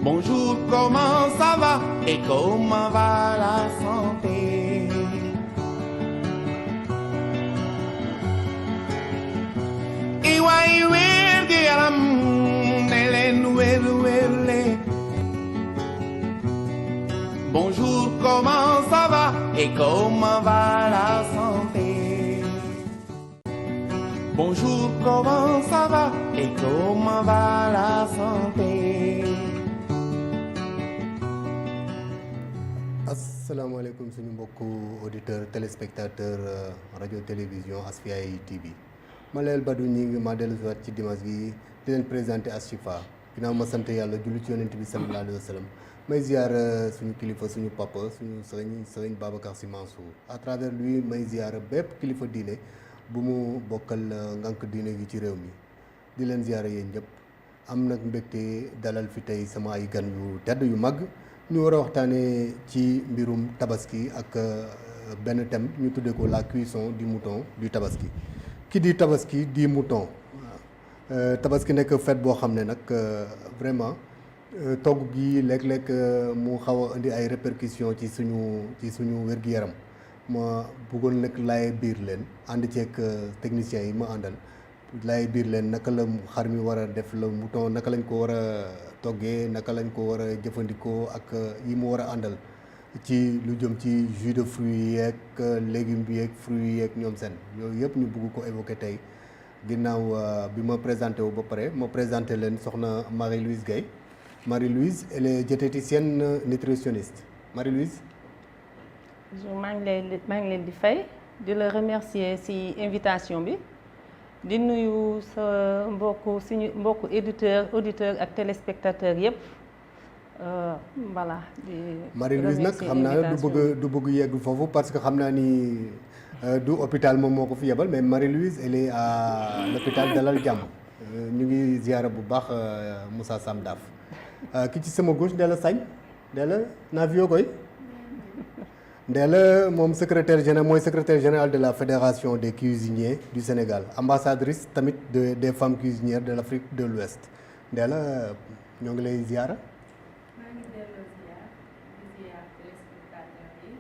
Bonjour, comment ça va et comment va la santé? Iway wér gi yaram ne leen wér wérle. Bonjour, comment ça va et comment va la santé? Bonjour, comment ça va et comment va la santé? asalaamaaleykum suñu mbokku auditeur téléspectateur rajo télévision Asfiyahi TV Malel Badou ñi ngi ma dellu siwaat ci dimanche gi di leen présenté Ashifa ginnaaw ma sant yàlla julli ci yonent bi sallallahu alayhi wa sallam may ziar suñu kilifa suñu papa suñu sëriñ Babacar Sy Mansour à travers lui may ziar bépp kilifa diine bu mu bokkal ngànk diine gi ci réew mi di leen ziar yéen ñëpp am nag mbégte dalal fi tey sama ay gan yu tedd yu mag ñu war a waxtaanee ci mbirum tabaski ak benn thème ñu tuddee ko la cuisson du mouton du tabaski ki di tabaski di mouton tabaski nekk fête boo xam ne nag vraiment togg gi léeg-léeg mu xaw a indi ay répercussions ci suñu wér-gu-yaram ma bëggoon nag laay biir leen ànd ceeg techniciens yi ma àndal laay biir leen naka la xar mi war a def la mouton naka lañ ko war a toggee naka lañ ko war a jëfandikoo ak yi mu war a àndal ci lu jëm ci jus de fruits yeeg légumes bi yeeg fruits yeeg ñoom seen yooyu yëpp ñu bëgg ko évoquer tey ginnaaw bi ma présenté wu ba pare ma présenté leen soxna Marie-Louise Gaye Marie-Louise elle est diététicienne nutritionniste Marie-Louise. maa ngi leen di fay di la remercier ci invitation bi. di nuyu sa suñu mbokku auditeur ak téléspectateur yëpp voilà. Marie-Louise nag xam naa du bëgg yegg foofu parce que xam naa ni du hôpital moom moo ko fi yebal mais Marie-Louise elle est à l'hôpital Dalal Jàmm ñu ngi ziara bu baax Moussa Sam Daf ki ci sama gauche Ndella Sagne Ndella naa fi yoo koy Ndella moom secrétaire général de la fédération des cuisiniers du Sénégal ambassadrice tamit des femmes cuisinières de l'Afrique de l'Ouest Ndella ñoo ngi lay ziara. maa ngi delloo ziar di ziar téléspectateurs yi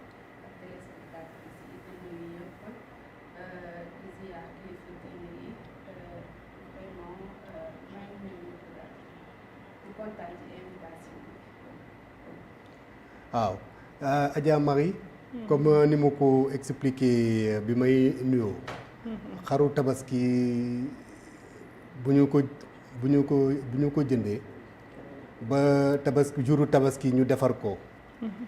ak téléspectatrices yi di nuyu yëpp di ziar kilifa diine yi vraiment maa ngi nuyu ñëpp daal di kontaan ci invitation bi. waaw Adja Marie. comme ni ma ko expliqué bi may nuyoo. xaru tabaski bu ñu ko jëndee ba tabaski juru tabaski ñu defar ko.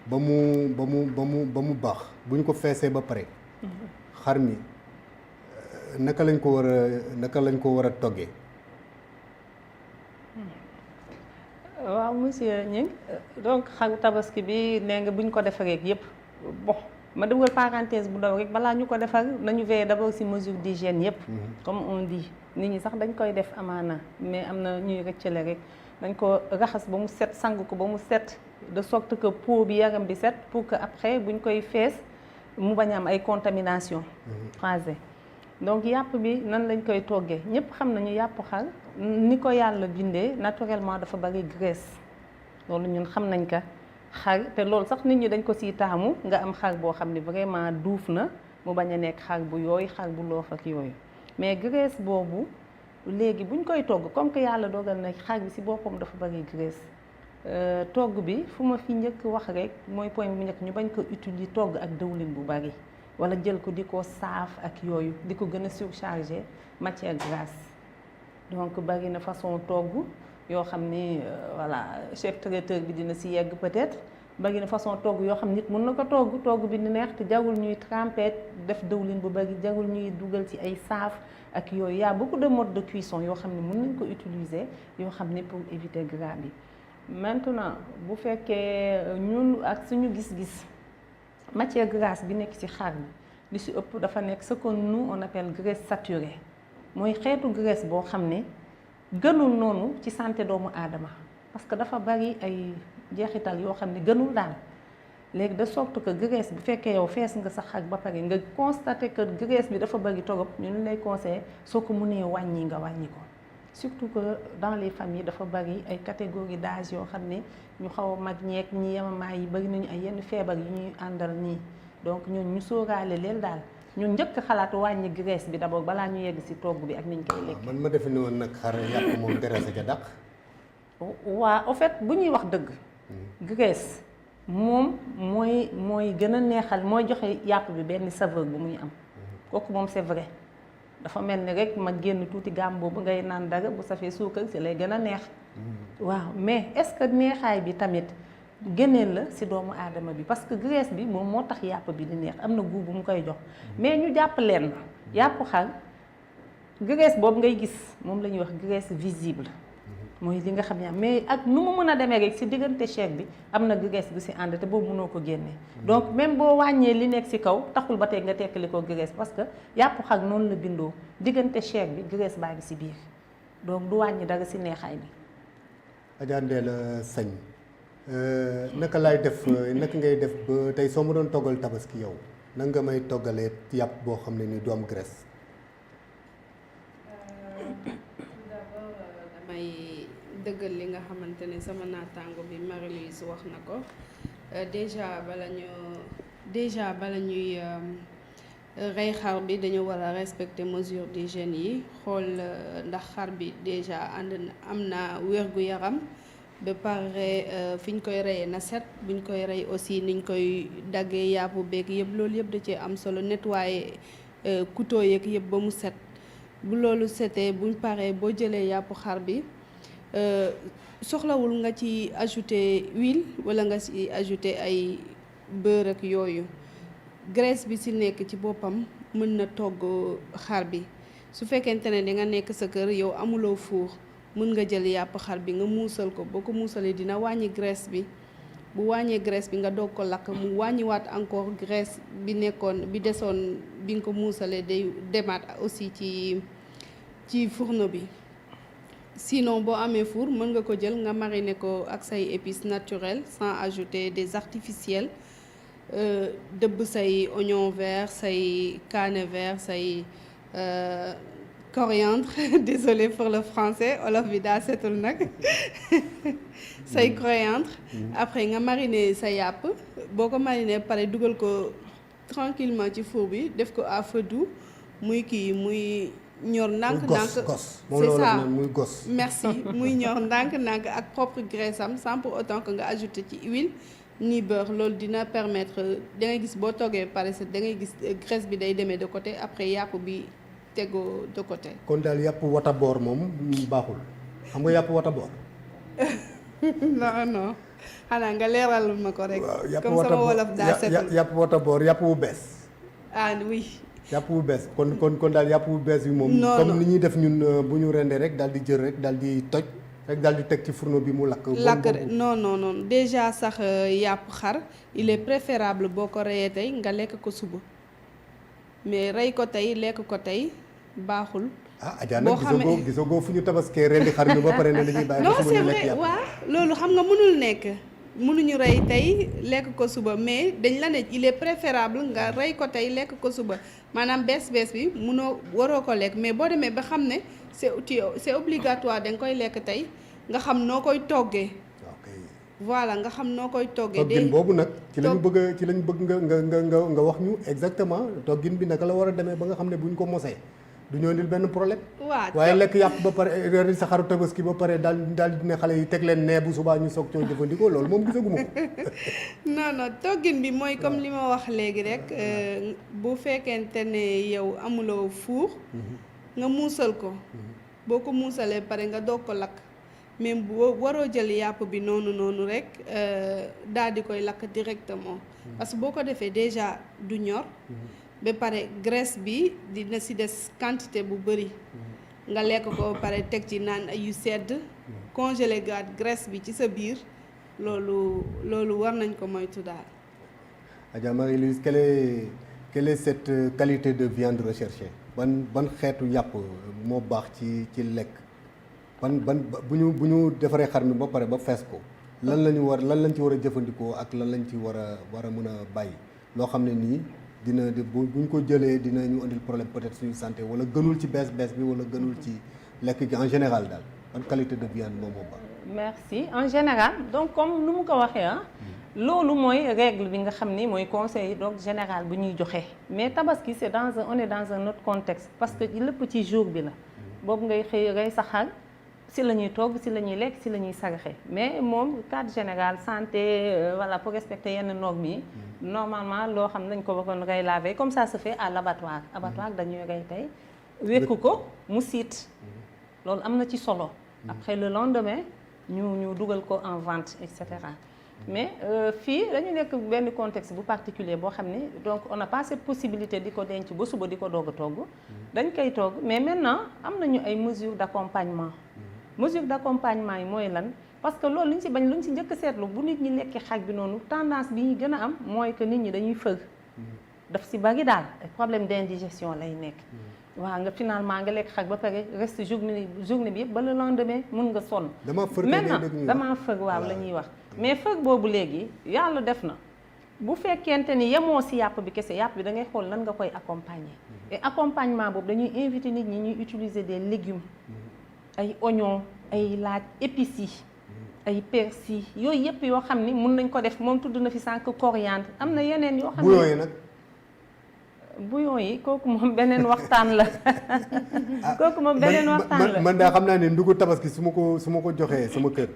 ba mu baax bu ñu ko feesee ba pare. xar mi naka lañ ko war a toggee. waaw monsieur Gningue donc xaru tabaski bi nee nga bu ñu ko defaree yëpp. bon ma dugal parenthèse bu ndaw rek balaa ñu ko defar nañu veiller d'abord ci mesure d'hygiène yëpp. comme on dit nit ñi sax dañ koy def amaana mais am na ñuy rëccale rek dañ ko raxas ba mu set sang ko ba mu set de sorte que peau bi yaram bi set pour que après buñ koy fees mu bañ a am ay contamination croisée donc yàpp bi nan lañ koy toggee ñëpp xam nañu yàpp xar ni ko yàlla bindee naturellement dafa bari graisse loolu ñun xam nañ ka xar te loolu sax nit ñi dañ ko siy taamu nga am xar boo xam ne vraiment duuf na mu bañ a nekk xar bu yooyu xar bu loof ak yooyu mais graisse boobu léegi buñ koy togg comme que yàlla dogal na xar bi si boppam dafa bari graisse togg bi fu ma fi njëkk wax rek mooy point bu njëkk ñu bañ ko utiliser togg ak dëwlin bu bari wala jël ko di ko saaf ak yooyu di ko gën a surcharger matière grasse donc bari na façon togg yoo xam ni voilà chef traiteur bi dina si yegg peut-être bari na façon togg yoo xam nit mën na ko togg bi ni neex te jarul ñuy tremper def dëwlin bu bari jarul ñuy dugal ci ay saaf ak yooyu y a beaucoup de modes de cuisson yoo xam ne mën nañ ko utiliser yoo xam ne pour éviter gras bi maintenant bu fekkee ñun ak suñu gis-gis matière grasse bi nekk ci xar bi li ci ëpp dafa nekk ce que nous on appelle graisse saturée mooy xeetu graisse boo xam ne gënul noonu ci santé doomu aadama parce que dafa bari ay jeexital yoo xam ne gënul daal léegi de sorte que graisse bi fekkee yow fees nga sa xar ba pare nga constaté que graisse bi dafa bari torop ñu lay conseillé soo ko mënee wàññi nga wàññi ko surtout que dans les familles dafa bari ay catégories d'âge yoo xam ne ñu xaw a mag ñeeg ñi yemamaay yi bari nañu ay yenn feebar yu ñuy àndal nii donc ñun ñu sóoraale leen daal ñu njëkk xalaat wàññi graisse bi d'abord balaa ñu yegg ci togg bi ak niñ koy lekk. man ma defe ne woon nag xar yàpp moom graisse ca dàq. waa au fait bu ñuy wax dëgg. graisse moom mooy gën a neexal mooy joxe yàpp bi benn saveur bu muy am. kooku moom c'est vrai dafa mel ni rek ma génn tuuti gaam boobu ngay naan dara bu safee suukar si lay gën a neex. waaw mais est-ce que neexaay bi tamit génneel la ci doomu aadama bi parce que graisse bi moom moo tax yàpp bi di neex am na goût bu mu koy jox mais ñu jàpp leen yàpp xar graisse boobu ngay gis moom la ñuy wax graisse visible. mooy li nga xam ne mais ak nu mu mën a demee rek ci diggante chair bi am na graisse bu ci ànd te boobu mënoo ko génnee donc même boo wàññee li nekk ci kaw taxul ba tey nga tekkali ko graisse parce que yàpp xar noonu la bindoo diggante chair bi graisse baa ngi ci biir donc du wàññi dara ci neexaay bi. Adja Ndella Sagne naka laay def naka ngay def ba tey soo ma doon toggal tabaski yow nan nga may toggalee yàpp boo xam ne ni du am graisse. damay dëggal li nga xamante ne sama naataango bi Marie-Louise wax na ko déjà bala ñuy rey xar bi dañu war a respecter mesures d'hygiène yi xool ndax xar bi déjà am na wér-gu-yaram ba pare fi ñu koy reyee na set bu ñu koy rey aussi niñ koy daggee yàpp beeg yëpp loolu yëpp da cee am solo nettoyer couteau yeeg yëpp ba mu set bu loolu setee buñ paree boo jëlee yàpp xar bi soxlawul nga ci ajouter huile wala nga ci ajouter ay beurre ak yooyu graisse bi ci nekk ci boppam mën na togg xar bi su fekkente ne danga nekk sa kër yow amuloo four mën nga jël yàpp xar bi nga muusal ko boo ko muusalee dina wàññi graisse bi bu wàññee graisse bi nga doog ko lakk mu wàññiwaat encore graisse bi desoon bi nga ko muusalee day demaat aussi ci fourneau bi sinon boo amee four mën nga ko jël nga mariner ko ak say épices naturelles sans ajouter des artificiels dëbb say oignon vert say kaane vert say coriandre désolé pour le français olof bi daa setul nag say coriandre après nga mariner sa yàpp boo ko mariner pare dugal ko tranquillement ci four bi def ko à feu doux muy ñor ndànk-ndànk c'est ça muy gos merci muy ñor ndànk-ndànk ak propre graisse am sans pour autant que nga ajouter ci huile ni beurre loolu dina permettre da ngay gis boo toggee pare da ngay gis graisse bi day demee de côté après yàpp bi tegoo de côté. kon daal yàpp wataboor moom baaxul xam nga yàpp wataboor. non xanaa nga leeral ma ko rek. comme sama wolof daa setul yàpp wataboor yàpp wu bees. ah oui. yàpp wu bees kon daal yàpp wu bees bi moom. comme ni ñuy def ñun bu ñu rendee rek daal di jël rek daal di toj rek daal di teg ci fourneau bi mu lakk. non déjà sax yàpp xar il est préférable boo ko reyee tey nga lekk ko suba mais rey ko tey lekk ko tey baaxul. Adja nag gisagoo fu ñu tabaskee rendi xar mi ba pare ne dañuy bàyyi. non c'est vrai waaw loolu xam nga mënul nekk. mënuñu rey tey lekk ko suba mais dañ la ne il est préférable nga rey ko tey lekk ko suba maanaam bees bi waroo ko lekk mais boo demee ba xam ne c'est obligatoire da nga koy lekk tey nga xam noo koy toggee. voilà nga xam noo koy toggee. toggin boobu nag ci lañ bëgg nga wax ñu exactement toggin bi naka la war a demee ba nga xam ne buñ ko mosee du ñoo indil benn problème. waaye lekk yàpp ba pare reer sa xaru tabaski ba pare daal di ne xale yi teg leen nee bu subaa ñu soog coo jëfandikoo loolu moom gisaguma ko. non toggin bi mooy comme li ma wax léegi rek bu fekkente ne yow amuloo four. nga muusal ko. boo ko muusalee pare nga doog ko lakk mais boo waroo jël yàpp bi noonu rek daal di koy lakk directement. parce que boo ko defee déjà du ñor. ba pare graisse bi dina ci des quantité bu bari nga lekk ko pare teg ci naan yu sedd congelé gaat graisse bi ci sa biir loolu war nañ ko moytu daal. Adja Marie-Louise quelle est cette qualité de viande recherchée ban xeetu yàpp moo baax ci lekk ban bu ñu defaree xar mi ba pare ba fees ko lan lañ ci war a jëfandikoo ak lan lañ ci war a mën a bàyyi loo xam ne nii buñ ko jëlee dinañu indil problème peut-être suñu santé wala gënul ci bees bi wala gënul ci lekk gi en général daal ban qualité de viande moom moo baax. merci en général donc comme nu mu ko waxee ah. loolu mooy règle bi nga xam ni mooy conseil donc général bu ñuy joxe mais tabaski c'est on est dans un autre contexte parce que lépp ci jour bi la boobu ngay xëy rey sa xar si la ñuy togg si la ñuy lekk si la ñuy saraxe mais moom cadre général santé voilà pour respecter yenn normes yi normalement loo xam nañ ko waroon rey la veille comme ça se fait à l'abattoir abattoir dañuy rey tey wékku ko mu siit loolu am na ci solo après le lendemain ñu dugal ko en vente et cetera mais fii dañu nekk benn contexte bu particulier boo xam ne donc on n'a pas cette possibilité di ko denc ba suba di ko doog a togg dañ koy togg mais maintenant am nañu ay mesures d'accompagnement mesures d'accompagnement yi mooy lan parce que loolu lu ñu si bañ lu ñu si njëkk seetlu bu nit ñi lekkee xaj bi noonu tendance bi ñu gën a am mooy que nit ñi dañuy fëgg daf si bari daal problème d'indigestion lay nekk waaw nga finalement nga lekk xaj ba pare reste journée bi yëpp ba le lendemain mun nga sonn maintenant damaa fëgg waaw la ñuy wax mais fëgg boobu léegi yàlla def na bu fekkente ni yemoo si yàpp bi kese yàpp bi da ngay xool nan nga koy accompagner et accompagnement boobu dañuy inviter nit ñi ñuy utiliser des légumes ay oignons ay laaj épices yi ay persil yooyu yëpp yoo xam ni mun nañ ko def moom tudd na fi sànq coriandre am na yeneen yoo xam ne nag bouillon yi kooku moom beneen waxtaan la kooku moom beneen waxtaan la man daa xam naa ne ndugu tabaski su ma ko joxee sama kër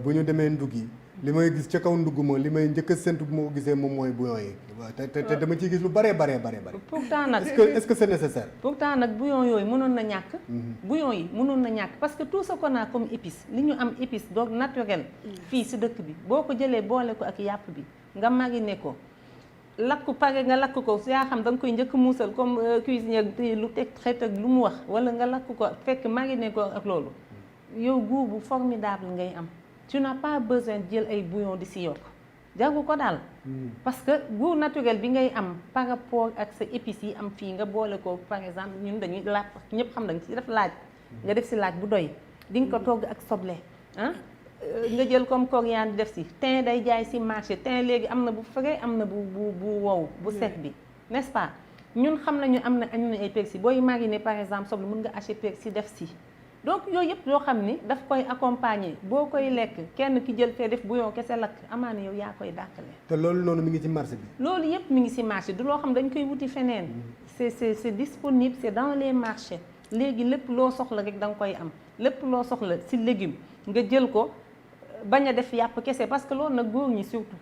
bu ñu demee ndug yi li may gis ca kaw ndugg ma li may njëkk a séntu bu ma ko gisee moom mooy bouillon yi te dama ciy gis lu bare. pourtant nag est-ce que c'est nécessaire. pourtant nag bouillon yooyu mënoon na ñàkk. bouillon yi mënoon na ñàkk parce que tout ce qu'on a comme épice li ñu am épice donc naturel fii si dëkk bi boo ko jëlee boole ko ak yàpp bi nga mariner ko lakk pare nga lakk ko yaa xam da nga koy njëkk muusal comme cuisinier lu teg xeet ak lu mu wax wala nga lakk ko fekk mariner ko ak loolu yow goût bu formidable ngay am. tu n'as pas besoin jël ay bouillon di si yokk jagu ko daal parce que goût naturel bi ngay am par rapport ak sa épices yi am fii nga boole ko par exemple ñun dañuy laaj ñëpp xam nañ ci def laaj nga def si laaj bu doy di nga ko togg ak soble ah nga jël comme coriandre def si thym day jaay si marché thym léegi am na bu frais am na bu wow bu sec bi n'est-ce pas ñun xam nañu am na ay persil booy mariner par exemple soble mën nga hacher persil def si donc yooyu yëpp yoo xam ni daf koy accompagner boo koy lekk kenn ki jël fee def bouillon kese lakk amaana yow yaa koy dàqale. te loolu noonu mi ngi ci marché bi. loolu yëpp mi ngi ci marché du loo xam dañ koy wuti feneen. c'est disponible c'est dans les marchés léegi lépp loo soxla rek da nga koy am lépp loo soxla ci légume nga jël ko bañ a def yàpp kese parce que loolu nag góor ñi surtout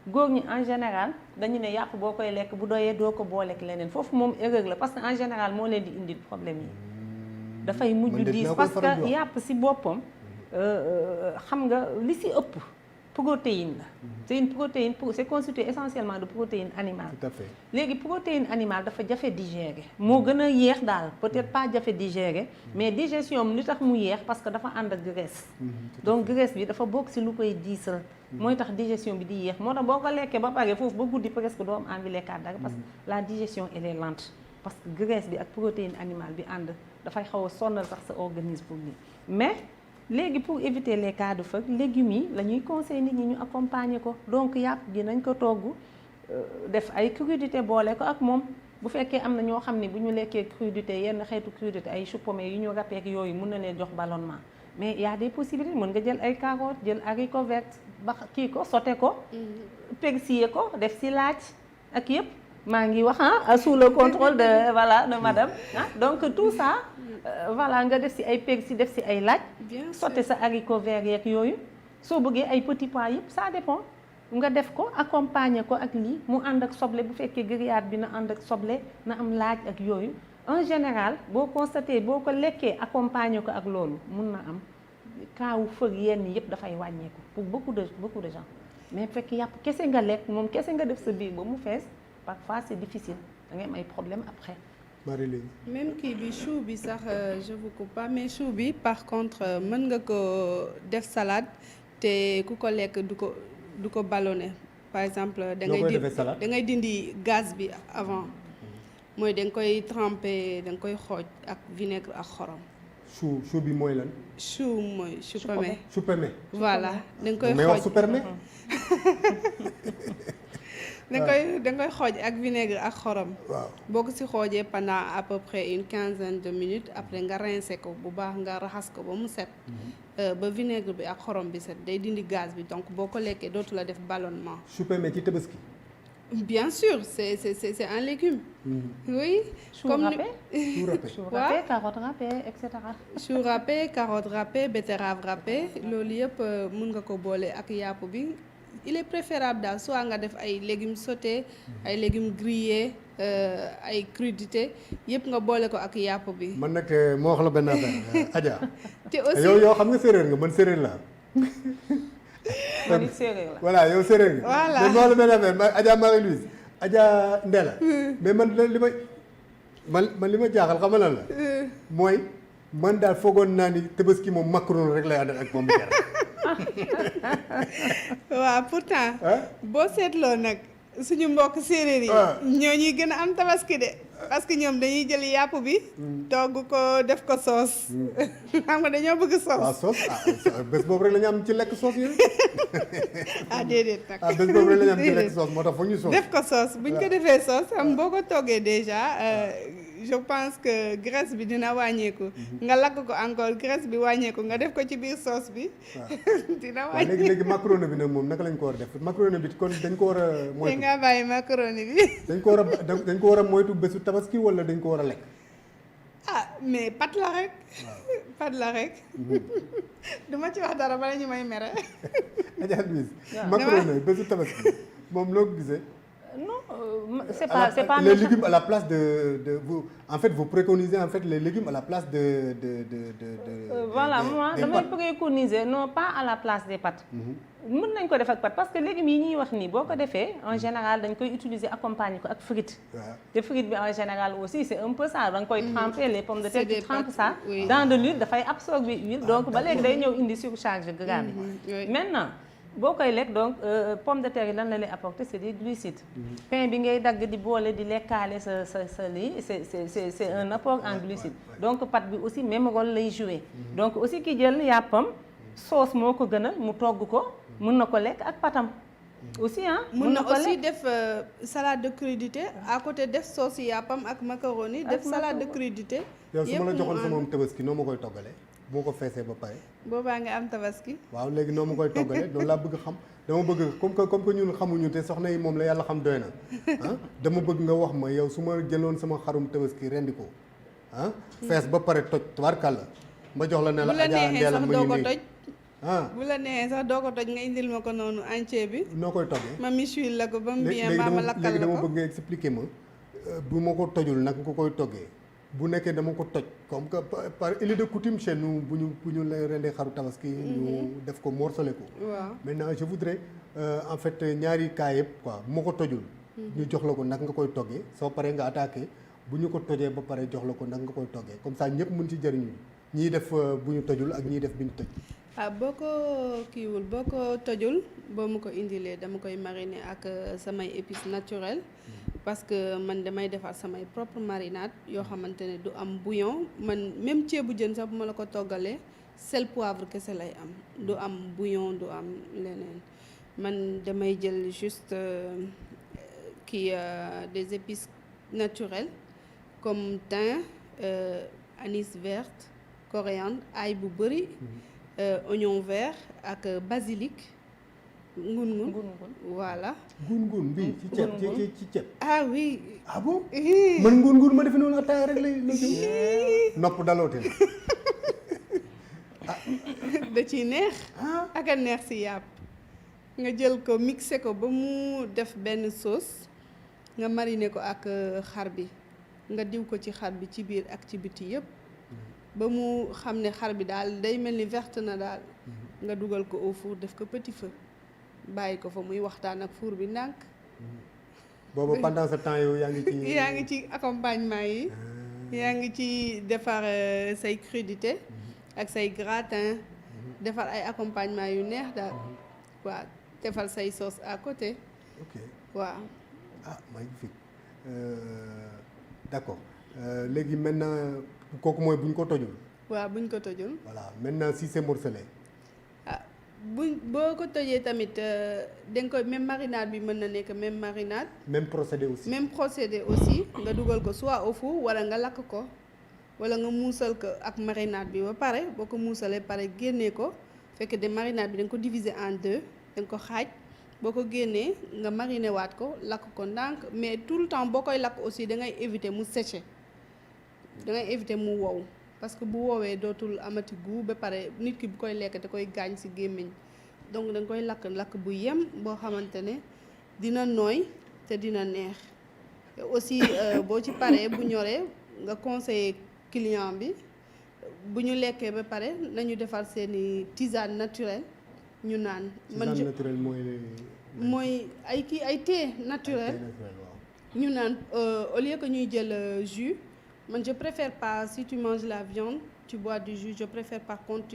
góor ñi en général dañu ne yàpp boo koy lekk bu doyee doo ko booleek leneen foofu moom erreur la parce que en général moo leen di indil problème yi. dafay mujj diis parce que yàpp ci boppam xam nga li ci ëpp protéine la c'est une protéine c'est constitué essentiellement de protéines animales. Tout à fait. léegi protéine animale dafa jafe digérer moo gën a yéex daal peut-être pas jafe digérer mais digestion li tax mu yéex parce que dafa ànd ak graisse donc graisse bi dafa bokk ci lu koy diisal mooy tax digestion bi di yéex moo tax boo ko lekkee ba pare foofu ba guddi presque doo am envie lekkaat dara parce que la digestion elle est lente parce que graisse bi ak protéine animale bi ànd dafay xaw a sonnal sax sa organisme pour nii mais léegi pour éviter les cas de feu légumes yi la ñuy conseiller nit ñi ñu accompagner ko donc yàpp dinañ ko togg def ay crudité boole ko ak moom bu fekkee am na ñoo xam ne bu ñu lekkee crudité yenn xeetu crudité ay chou pommé yu ñu râpé ak yooyu mën na leen jox ballonnement mais il y a des possibilités mën nga jël ay carottes jël haricot vert ba kii ko sauté ko persiller ko def ci laaj ak yëpp maa ngi wax sous le contrôle de voilà de madame donc tout ça voilà nga def ci ay persil def ci ay laaj sauté sa haricot vert yeeg yooyu soo bëggee ay petits pois yëpp ça dépend nga def ko accompagner ko ak lii mu ànd ak soble bu fekkee grillade bi na ànd ak soble na am laaj ak yooyu en général boo constaté boo ko lekkee accompagner ko ak loolu mun na am kaawu fëg yenn yëpp dafay wàññeeku pour beaucoup de gens mais fekk yàpp kese nga lekk moom kese nga def sa biir ba mu fees parfois c'est difficile da ngay am ay problème après. Marie-Louise. même kii bi chou bi sax je vous coupe pas mais chou bi par contre mën nga ko def salade te ku ko lekk du ko ballonné par exemple. da ngay dindi gaz bi avant mooy da nga koy tremper da nga koy xooj ak vinaigre ak xorom. chou bi mooy lan. chou mooy chou-pommé. chou-pommé. voilà da nga koy mais wax chou-pommé. da nga koy xooj ak vinaigre ak xorom. waaw boo ko ci xoojee pendant à peu près une quinzaine de minutes après nga rincé ko bu baax nga raxas ko ba mu set. ba vinaigre bi ak xorom bi set day dindi gaz bi donc boo ko lekkee dootu la def ballonnement. chou-pommé ci tabaski. bien sûr c'est un légume. oui. chou râpé chou râpé carotte râpé et cetera. chou râpé carotte râpé betterave râpé loolu yëpp mun nga ko boole ak yàpp bi. il est préférable daal soit nga def ay légumes sautés ay légumes grillés ay crudités yëpp nga boole ko ak yàpp bi. man nag moo wax la benn affaire Adja. te aussi yow xam nga séeréer nga man séeréer laa. man it séeréer la. voilà yow séeréer nga. voilà mais moo wax la benn affaire ma Adja Marie-Louise Adja Ndella. mais man li ma jaaxal xam nga lan la. mooy man daal foogoon naa ni tabaski moom macaron rek lay àndal ak moom bi waaw pourtant boo seetloo nag suñu mbokk séeréer yi ñoo ñuy gën a am tabaski de parce que ñoom dañuy jël yàpp bi togg ko def ko soos xam nga dañoo bëgg soos. waaw soos bés boobu rek la ñu am ci lekk soos yooyu. déedéet nag bés boobu rek la ñu am ci lekk soos moo tax foog ñu soos. def ko soos buñ ko defee soos xam boo ko toggee déjà je pense que graisse bi dina wàññeeku. nga lakk ko encore graisse bi wàññeeku nga def ko ci biir sauce bi. dina wàññeeku léegi macaroni bi nag moom naka lañ ko war a def macaroni bi kon dañ ko war a. moytu te nga bàyyi macaroni bi. dañ ko war a moytu bésu tabaski wala dañ ko war a lekk. mais pat la rek. pat la rek. duma ci wax dara bala ñu may mere. Adja Louise. macaroni bésu tabaski moom loo ko gisee. non c'est pas les légumes à la place de vous en fait vous préconisez en fait les légumes à la place de voilà moi damay préconiser non pas à la place des pâtes. mën nañ ko def ak pâtes parce que légumes yi ñuy wax nii boo ko defee en général dañ koy utiliser accompagner ko ak frites. te frites bi en général aussi c'est un peu ça da nga koy tremper les pommes de terre tu trempes ça dans de l'huile dafay absorber huile donc ba léegi day ñëw indi surcharge gras bi maintenant. boo koy lekk donc pomme de terre yi lan la lay apporter c'est des glucides. pain bi ngay dagg di boole di lekkaale sa lii c'est un apport en glucides. donc pâte bi aussi même rôle lay jouer. donc aussi ki jël yàppam sauce moo ko gënal mu togg ko mën na ko lekk ak patam. aussi mën na aussi def salade de crudité à côté def sauce yàppam ak macaroni def salade de crudité. yow su ma la joxoon sa moom tabaski noo ma koy toggalee. boo ko feesee ba pare. boobaa nga am tabaski. waaw léegi noo ma koy toggale loolu laa bëgg xam dama bëgg comme que ñun xamuñu te soxna yi moom la yàlla xam doy na dama bëgg nga wax ma yow su ma jëloon sama xarum tabaski rendi ko fees ba pare toj tubaarkàlla ma jox la ne la. Adja Ndella ma ngi nii bu la neexee sax doo ko toj nga indil ma ko noonu entier bi. noo koy toggee. ma michuil la ko ba mu bien ba ma lakkal la ko léegi dama bëgg nga expliquer ma bu ma ko tojul nag nga koy toggee. bu nekkee dama ko toj comme que par il est de coutume chez nous bu ñu la rendee xaru tabaski ñu def ko morcelé ko. waaw maintenant je voudrais en fait ñaari cas yëpp quoi bu ma ko tojul. ñu jox la ko nag nga koy toggee soo paree nga attaqué bu ñu ko tojee ba pare jox la ko nag nga koy toggee comme ça ñëpp mën ci jëriñu ñii def bu ñu tojul ak ñii def bi ñu toj. boo ko kiiwul boo ko tojul boo mu ko indilee dama koy mariner ak samay épices naturelles. parce que man damay defar samay propre marinade yoo xamante ne du am bouillon man même ceebu jën sax bu ma la ko toggalee sel poivre kese lay am du am bouillon du am leneen man damay jël juste des épices naturelles comme thym anis verte coriandre ail bu bëri oignon vert ak basilic ngun voilà. ngun bi ci ceeb ci ceeb. Oui. Bon man ngun ma defe noonu ataaya rek lay nopp daloote da ciy neex. ak a neex si yàpp. nga jël ko mixé ko ba mu def benn sauce nga mariner ko ak xar bi nga diw ko ci xar bi ci biir ak ci biti yëpp ba mu xam ne xar bi daal day mel ni verte na daal nga dugal ko au four def ko petit feu. bàyyi ko fa muy waxtaan ak four bi ndànk. boobu pendant ce temps yow yaa ngi ci accompagnement yi. yaa ngi ci defar say crudité ak say gratin. defar ay accompagnement yu neex daal. waaw defal say sauce à côté. ok waaw. magnifique d'accord léegi maintenant kooku mooy bu ñu ko tojul waaw buñ ko tëjoon. voilà maintenant si c'est morcelé. boo ko tëjee tamit da nga koy même marinade bi mën na nekk même marinade. même procédé aussi. même procédé aussi nga dugal ko soit au four wala nga lakk ko wala nga muusal ko ak marinade bi ba pare boo ko muusalee pare génnee ko fekk de marinade bi da nga ko diviser en deux da nga ko xaaj boo ko génnee nga mariner waat ko lakk ko ndànk mais tout le temps boo koy lakk aussi da ngay éviter mu sécher da ngay éviter mu wow. parce que bu woowee dootul amati goût ba pare nit ki bu koy lekk da koy gaañ ci gémmiñ donc da nga koy lakk bu yem boo xamante ne dina nooy te dina neex te aussi boo ci paree bu ñoree nga conseiller client bi bu ñu lekkee ba pare nañu defar seeni tisane naturelle ñu naan. tisane naturelle mooy ay thé naturel ñu naan au lieu que ñuy jël jus. Man, je préfère pas, si tu manges la viande, tu bois du jus, je préfère par contre,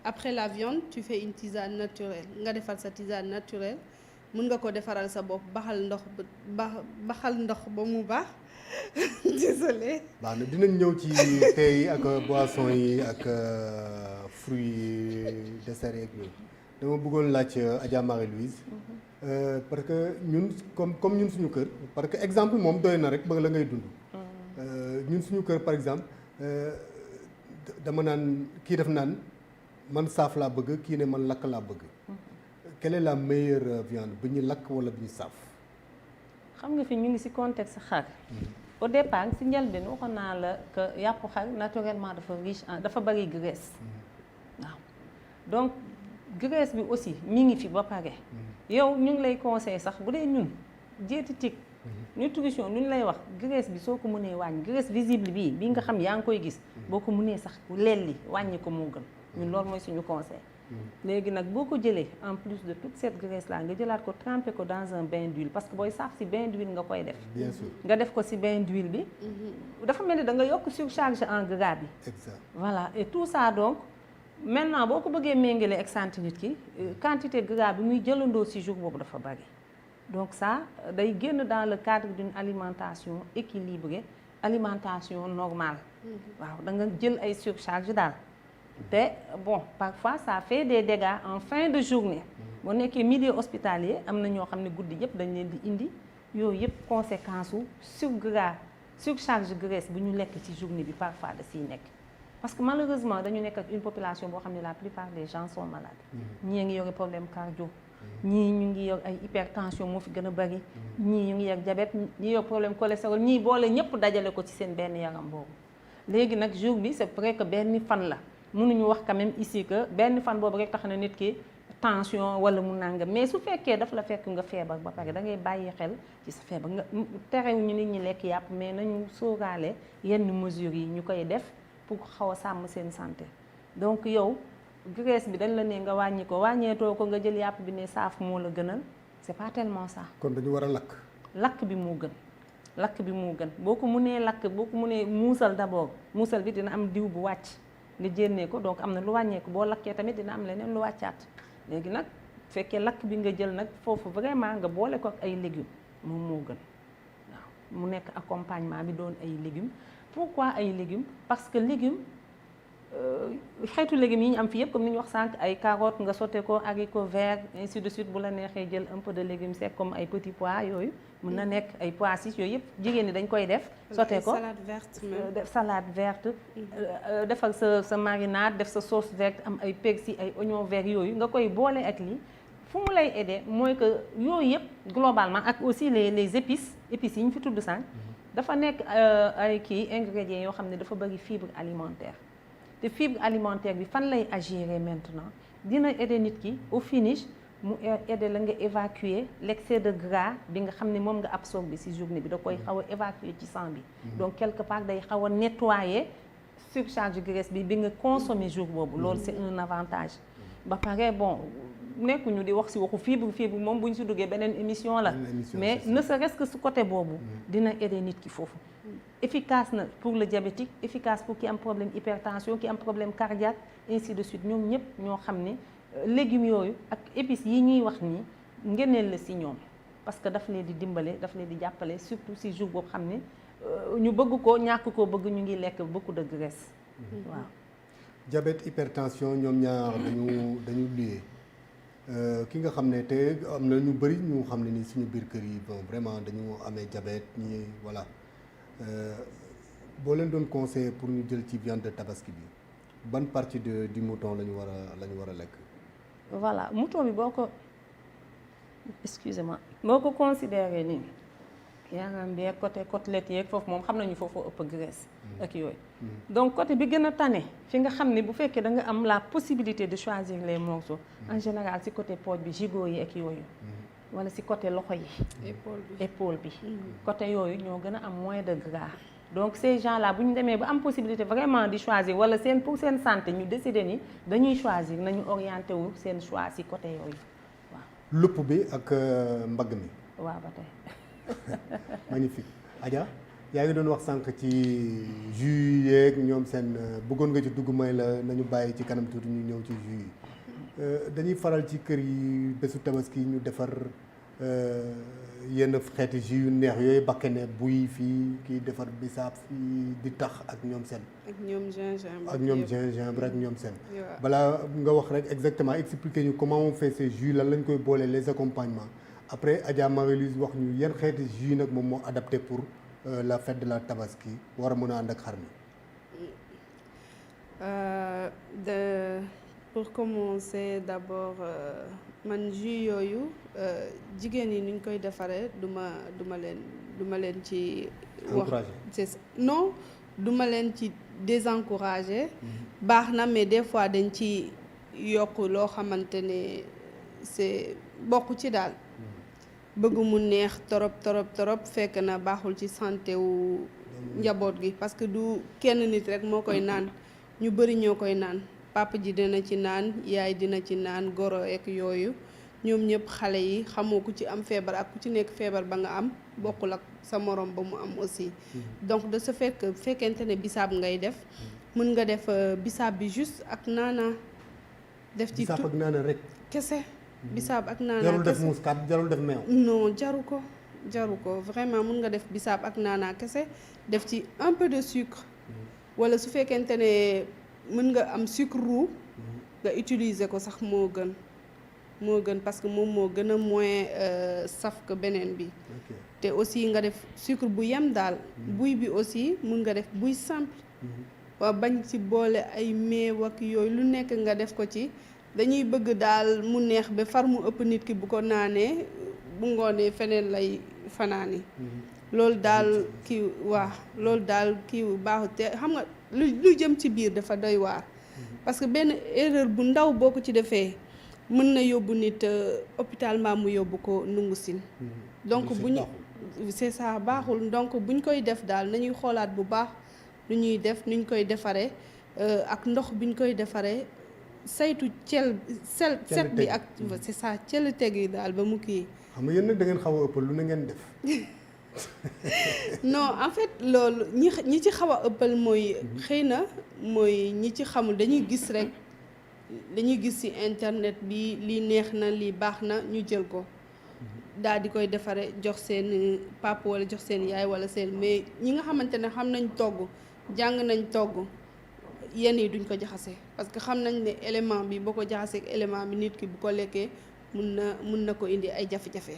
après la viande, tu fais une tisane naturelle. Nga defal sa tisane naturelle, mën nga ko defaral sa bopp baxal ndox ba mu baax. Désolée. Baax na dinañ ñëw ci thé yi ak boisson yi ak fruits dessert yeeg yooyu. Dama bëggoon laaj Adja Marie-Louise. Parce que ñun comme ñun suñu kër parce que exemple moom doy na rek ba la ngay dund. ñun suñu kër par exemple dama naan kii def naan man saaf laa bëgg kii ne man lakk laa bëgg. Quelle est la meilleure viande bu ñu lakk wala bu ñu saaf. xam nga fi ñu ngi ci contexte xar. au départ ci njëlbeen waxoon naa la que yàpp xar naturellement dafa riche dafa bari graisse. waaw donc graisse bi aussi mi ngi fi ba pare. yow ñu ngi lay conseiller sax bu dee ñun diététique. nutrition lu ñu lay wax graisse bi soo ko mënee wàññi graisse visible bii nga xam yaa ngi koy gis boo ko mënee sax lelli wàññi ko moo gën ñun loolu mooy suñu conseil. léegi nag boo ko jëlee en plus de toute cette graisse là nga jëlaat ko tremper ko dans un bain d'huile parce que booy saaf ci bain d'huile nga koy def. bien sûr nga def ko ci bain d'huile bi. dafa mel ni da nga yokk surcharge en gras bi. exact voilà et tout ça donc maintenant boo ko bëggee méngale ak santé nit ki quantité gras bi muy jëlandoo ci jour boobu dafa bari. donc ça day génn dans le cadre d'une alimentation équilibrée alimentation normale. waaw da nga jël ay surcharge daal. te bon parfois ça fait des dégâts en fin de journée. boo nekkee milieu hospitalier am na ñoo xam ne guddi yëpp dañ leen di indi yooyu yëpp conséquence u surcharge graisse bu ñu lekk ci journée bi parfois da siy nekk. parce que malheureusement dañu nekk ak une population boo xam ne la plupart des gens sont malades. ñii ngi yore problème cardio. ñii ñu ngi yor ay hypertension moo fi gën a bari. ñii ñu ngi yor diabète ñii yor problème cholestérol ñii boole ñëpp dajale ko ci seen benn yaram boobu. léegi nag jour bi c'est vrai que benn fan la mënuñu wax quand même ici que benn fan boobu rek tax na nit ki tension wala mu nangam mais su fekkee daf la fekk nga feebar ba pare da ngay bàyyi xel ci sa feebar nga terewuñu nit ñi lekk yàpp mais nañu sóoraale yenn mesures yi ñu koy def pour xaw a sàmm seen santé donc yow. graisse bi dañ la ne nga wàññi ko wàññeetoo ko nga jël yàpp bi ne saaf moo la gënal c'est pas tellement ça. kon dañu war a lakk. lakk bi moo gën boo ko mënee lakk boo ko mënee muusal d'abord muusal bi dina am diw bu wàcc nga jénnee ko donc am na lu wàññeeku boo lakkee tamit dina am leneen lu wàccaat léegi nag fekkee lakk bi nga jël nag foofu vraiment nga boole ko ak ay légumes moom moo gën waaw mu nekk accompagnement bi doon ay légumes pourquoi ay légumes parce que légumes. xeetu légumes yi ñu am fi yëpp comme ni ñu wax sànq ay carottes nga sauté ko haricots verts ainsi de suite bu la neexee jël un peu de légumes secs comme ay petits pois yooyu mën na nekk ay pois chiches yooyu yëpp jigéen ñi dañ koy def sauté ko def salade verte defal sa marinade def sa sauce verte am ay persil ay oignons verts yooyu nga koy boole ak lii fu mu lay aider mooy que yooyu yëpp globalement ak aussi les épices yi ñu fi tudd sànq dafa nekk ay ingrédients yoo xam ne dafa bari fibre alimentaire te fibre alimentaire bi fan lay agir maintenant dina aider nit ki au finish mu aider la nga évacuer l'excès de gras bi nga xam ne moom nga absorber ci journée bi da koy xaw a évacuer ci sang bi donc quelque part day xaw a nettoyer surcharge graisse bi nga consommer jour boobu loolu c'est un avantage ba pare bon nekkuñu di wax ci waxu fibre moom bu ñu ci duggee beneen émission la mais ne serait-ce que ce côté boobu dina aider nit ki foofu efficace na pour le diabétique efficace pour ki am problème hypertension ki am problème cardiaque ainsi de suite ñoom ñëpp ñoo xam ne légumes yooyu ak épices yi ñuy wax nii ngeneel la ci ñoom parce que daf leen di dimbale daf leen di jàppale surtout ci jour boobu xam ne ñu bëgg ko ñàkk koo bëgg ñu ngi lekk beaucoup de graisse waaw diabète hypertension ñoom ñaar dañu lié ki nga xam ne te am na ñu bëri ñu xam ne ni suñu biir kër yi bon vraiment dañu amee diabète ñi voilà boo leen doon conseiller pour ñu jël ci viande de tabaski bi ban partie du mouton la ñu war a lekk. voilà mouton bi boo ko excusez-moi boo ko considéré nii yaram bi côté côtelette yeeg foofu moom xam nañu foofu ëpp graisse ak yooyu. donc côté bi gën a tane fi nga xam ne bu fekkee da nga am la possibilité de choisir les morceaux en général si côté pooj bi gigot yi ak yooyu. wala si côté loxo yi. épaule bi côté yooyu ñoo gën a am moins de gras. donc ces gens là bu ñu demee ba am possibilité vraiment di choisir wala pour seen santé ñu décider ni dañuy choisir nañu orienté wu seen choix si côté yooyu waaw. lupp bi ak mbagg mi. waaw ba tey. magnifique Adja yaa ngi doon wax sànq ci jus yeeg ñoom seen bëggoon nga ci dugg may la nañu bàyyi ci kanam tuuti ñu ñëw ci jus yi dañuy faral ci kër yi bésu tabaski ñu defar yenn xeeti jus yu neex yooyu bakkene buy fii kii defar bisaab fii di tax ak ñoom seen. ak ñoom gingembre. ak ñoom gingembre ak ñoom seen. balaa nga wax rek exactement expliquer ñu comment on fait ces jus lan lañ koy boole les accompagnements après Adja Marie-Louise wax ñu yan xeeti jus nag moom moo adapté pour la fête de la tabaski war a mën a ànd ak xar mi. Pour commencer d'abord man jus yooyu jigéen yi ni ñu koy defaree duma leen ci wax c'est non duma leen ci désencourager baax na mais des fois dañ ci yokk loo xamante ne c'est bokk ci daal bëgg mu neex torop fekk na baaxul ci santé wu njaboot gi parce que du kenn nit rek moo koy naan ñu bari ñoo koy naan papa ji dina ci naan yaay dina ci naan goro ek yooyu ñoom ñëpp xale yi xamoo ku ci am feebar ak ku ci nekk feebar ba nga am bokkul ak sa morom ba mu am aussi donc de ce fait que fekkente ne bisaab ngay def mën nga def bisaab bi juste ak naana def ci bisaab ak naana rek kese bisaab ak naana jarul def muskat jarul def meew non jaru ko vraiment mën nga def bisaab ak naana kese def ci un peu de sucre wala su fekkente ne mën nga am sucre roux nga utiliser ko sax moo gën parce que moom moo gën a moins saf que beneen bi te aussi nga def sucre bu yem daal buy bi aussi mën nga def buy simple waaw bañ ci boole ay meew ak yooyu lu nekk nga def ko ci dañuy bëgg daal mu neex ba far mu ëpp nit ki bu ko naanee bu ngoonee feneen lay fanaani loolu daal kii baaxu te xam nga lu jëm ci biir dafa doy waar parce que benn erreur bu ndaw boo ko ci defee mën na yóbbu nit hôpital mbaa mu yóbbu ko nungu sin donc c'est ça baaxul donc buñ koy def daal nañuy xoolaat bu baax lu ñuy def nuñ koy defaree ak ndox biñ koy defaree saytu set bi ak c'est ça cel teg yi daal ba mu kii xam nga yéen nag da ngeen xaw a ëppal lu na ngeen def non en fait loolu ñi ci xaw a ëppal mooy xëy na mooy ñi ci xamul dañuy gis ci internet bi lii neex na lii baax na ñu jël ko daal di koy defare jox seen papa wala jox seen yaay wala seen mais ñi nga xamante ne xam nañ togg jàng nañ togg yenn yi duñ ko jaxase parce que xam nañ ne élément bi boo ko jaxasee ak élément bi nit ki bu ko lekkee mun na ko indi ay jafe-jafe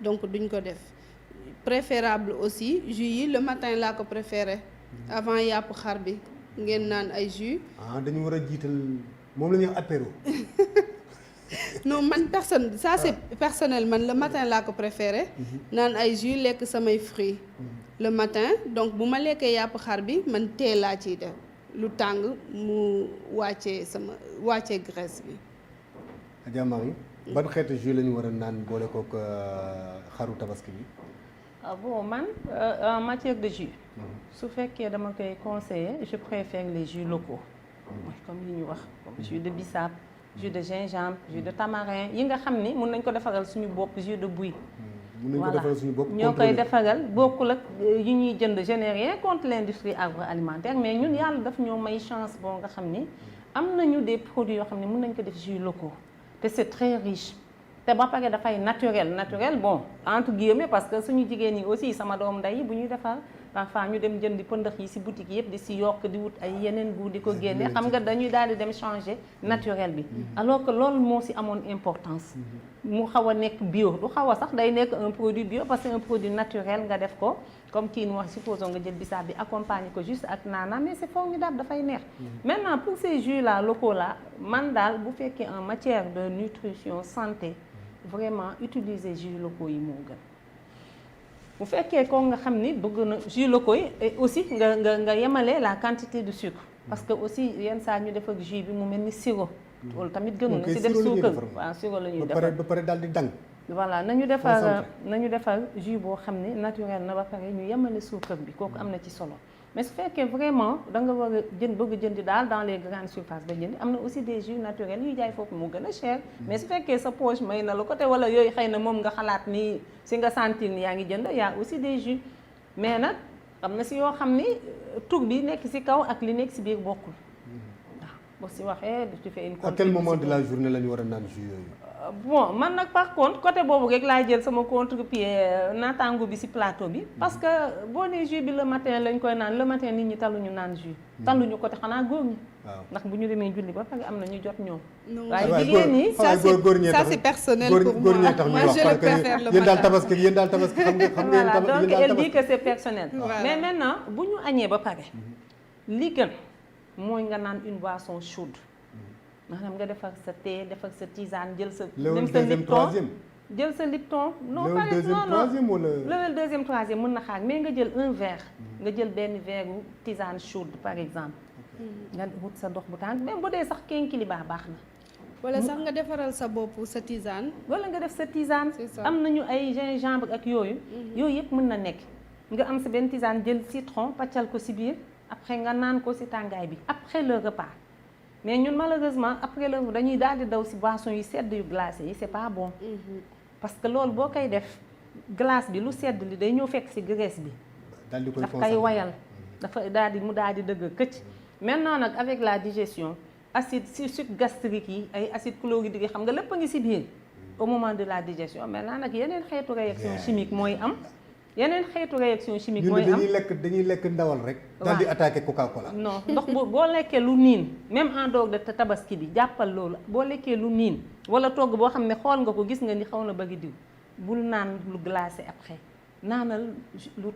donc duñ ko def préférable aussi jus yi le matin laa ko préféré avant yàpp xar bi ngeen naan ay jus. dañu war a jiital moom la ñuy wax apéro. non man c'est personnel man le matin laa ko préféré naan ay jus lekk samay fruits le matin donc bu ma lekkee yàpp xar bi man tee laa ciy def lu tàng mu wàccee graisse bi. Adja Marie ban xeetu jus la ñu war a naan boole kook xaru tabaski bi. Bon man en matière de jus su fekkee dama koy conseiller je préfère les jus locaux mooy comme li ñu wax comme jus de bissap jus de gingembre jus de tamarin yi nga xam ni mun nañ ko defaral suñu bopp jus de buy voilà ñoo koy defaral bokkul ak yi ñuy jënd je n'ai rien contre l'industrie agroalimentaire mais ñun yàlla daf ñoo may chance boo nga xam ni am nañu des produits yoo xam ne mun nañ ko def jus locaux te c'est très riche te ba pare dafay naturel bon entre guillemets parce que suñu jigéen ñi aussi sama doom nday bu ñuy defar parfois ñu dem jëndi pëndax yi ci boutique yëpp di ci yokk di wut ay yeneen goût di ko génne xam nga dañuy daal di dem changer naturel bi alors que loolu moo ci amoon importance mu xaw a nekk bio du xaw a sax day nekk un produit bio parce que un produit naturel nga def ko comme kii nu wax supposons nga jël bisaab bi accompagner ko juste ak naana mais c'est formidable dafay neex maintenant pour ces jus là locaux là man daal bu fekkee en matière de nutrition santé vraiment utiliser jus locaux yi moo gën bu fekkee ko nga xam ni bëgg na jus locaux yi et aussi nga yemale la quantité de sucre parce que aussi yenn saa ñu def ak jus bi mu mel ni sirop loolu tamit gënu na ci def suukar waaw sirop la ñuy defar ba pare daal di dang voilà nañu defar jus boo xam ne naturel na ba pare ñu yemale suukar bi kooku am na ci solo mais su fekkee vraiment da nga war a bëgg jëndi daal dans les grandes surfaces ba jëndi am na aussi des jus naturels yuy jaay foofu mu gën a cher mais su fekkee sa poche may na la côté wala yooyu xëy na moom nga xalaat ni si nga sentir ni yaa ngi jënd y a aussi des jus mais nag am na si yoo xam ni tur bi nekk si kaw ak li nekk si biir bokkul waaw boo si waxee tu fais une à quel moment de la journée la ñu war a naan jus yooyu bon man nag par contre côté boobu rek laay jël sama contre-pied naataango bi ci plateau bi parce que boo nee jus bi le matin lañ koy naan le matin nit ñi taluñu naan jus taluñu ko te xanaa góor ñi ndax bu ñu demee julli ba pare am na ñu jot ñoom waaye jigéen ñi ça c'est personnel pour moi moi je le préfère le matin yéen daal tabaski xam nga voilà donc elle dit que c'est personnel mais maintenant bu ñu añee ba pare li gën mooy nga naan une boisson chaude maanaam nga defar sa thé defar sa tisane jël sa dem sa lipton jël sa lipton non pas non lewel deuxième troisième mën na xaar mais nga jël un verre nga jël benn verre tisane chaude par exemple nga wut sa ndox bu tàng même bu dee sax kénkiliba baax na wala sax nga defaral sa bopp sa tisane wala nga def sa tisane am nañu ay gingembre ak yooyu yëpp mën na nekk nga am sa benn tisane jël citron paccal ko ci biir après nga naan ko ci tàngaay bi après le repas mais ñun malheureusement après le dañuy daal di daw ci boisson yu sedd yu glacé yi c'est pas bon parce que loolu boo koy def glace bi lu sedd li day ñëw fekk ci graisse bi daf koy wayal dafa daal di dëgg këcc maintenant nag avec la digestion acide sucre gastrique yi ay acide chlorhydrique yi xam nga lépp a ngi ci biir au moment de la digestion maintenant nag yeneen xeetu réaction chimique mooy am mooy am dañuy lekk ndawal rek daal di attaquer Coca-Cola non ndox boo lekkee lu niin même en dehors de tabaski bi jàppal loolu boo lekkee lu niin wala togg boo xam ne xool nga ko gis nga ni xaw na bëgg diw bul naan lu glacé après naanal lu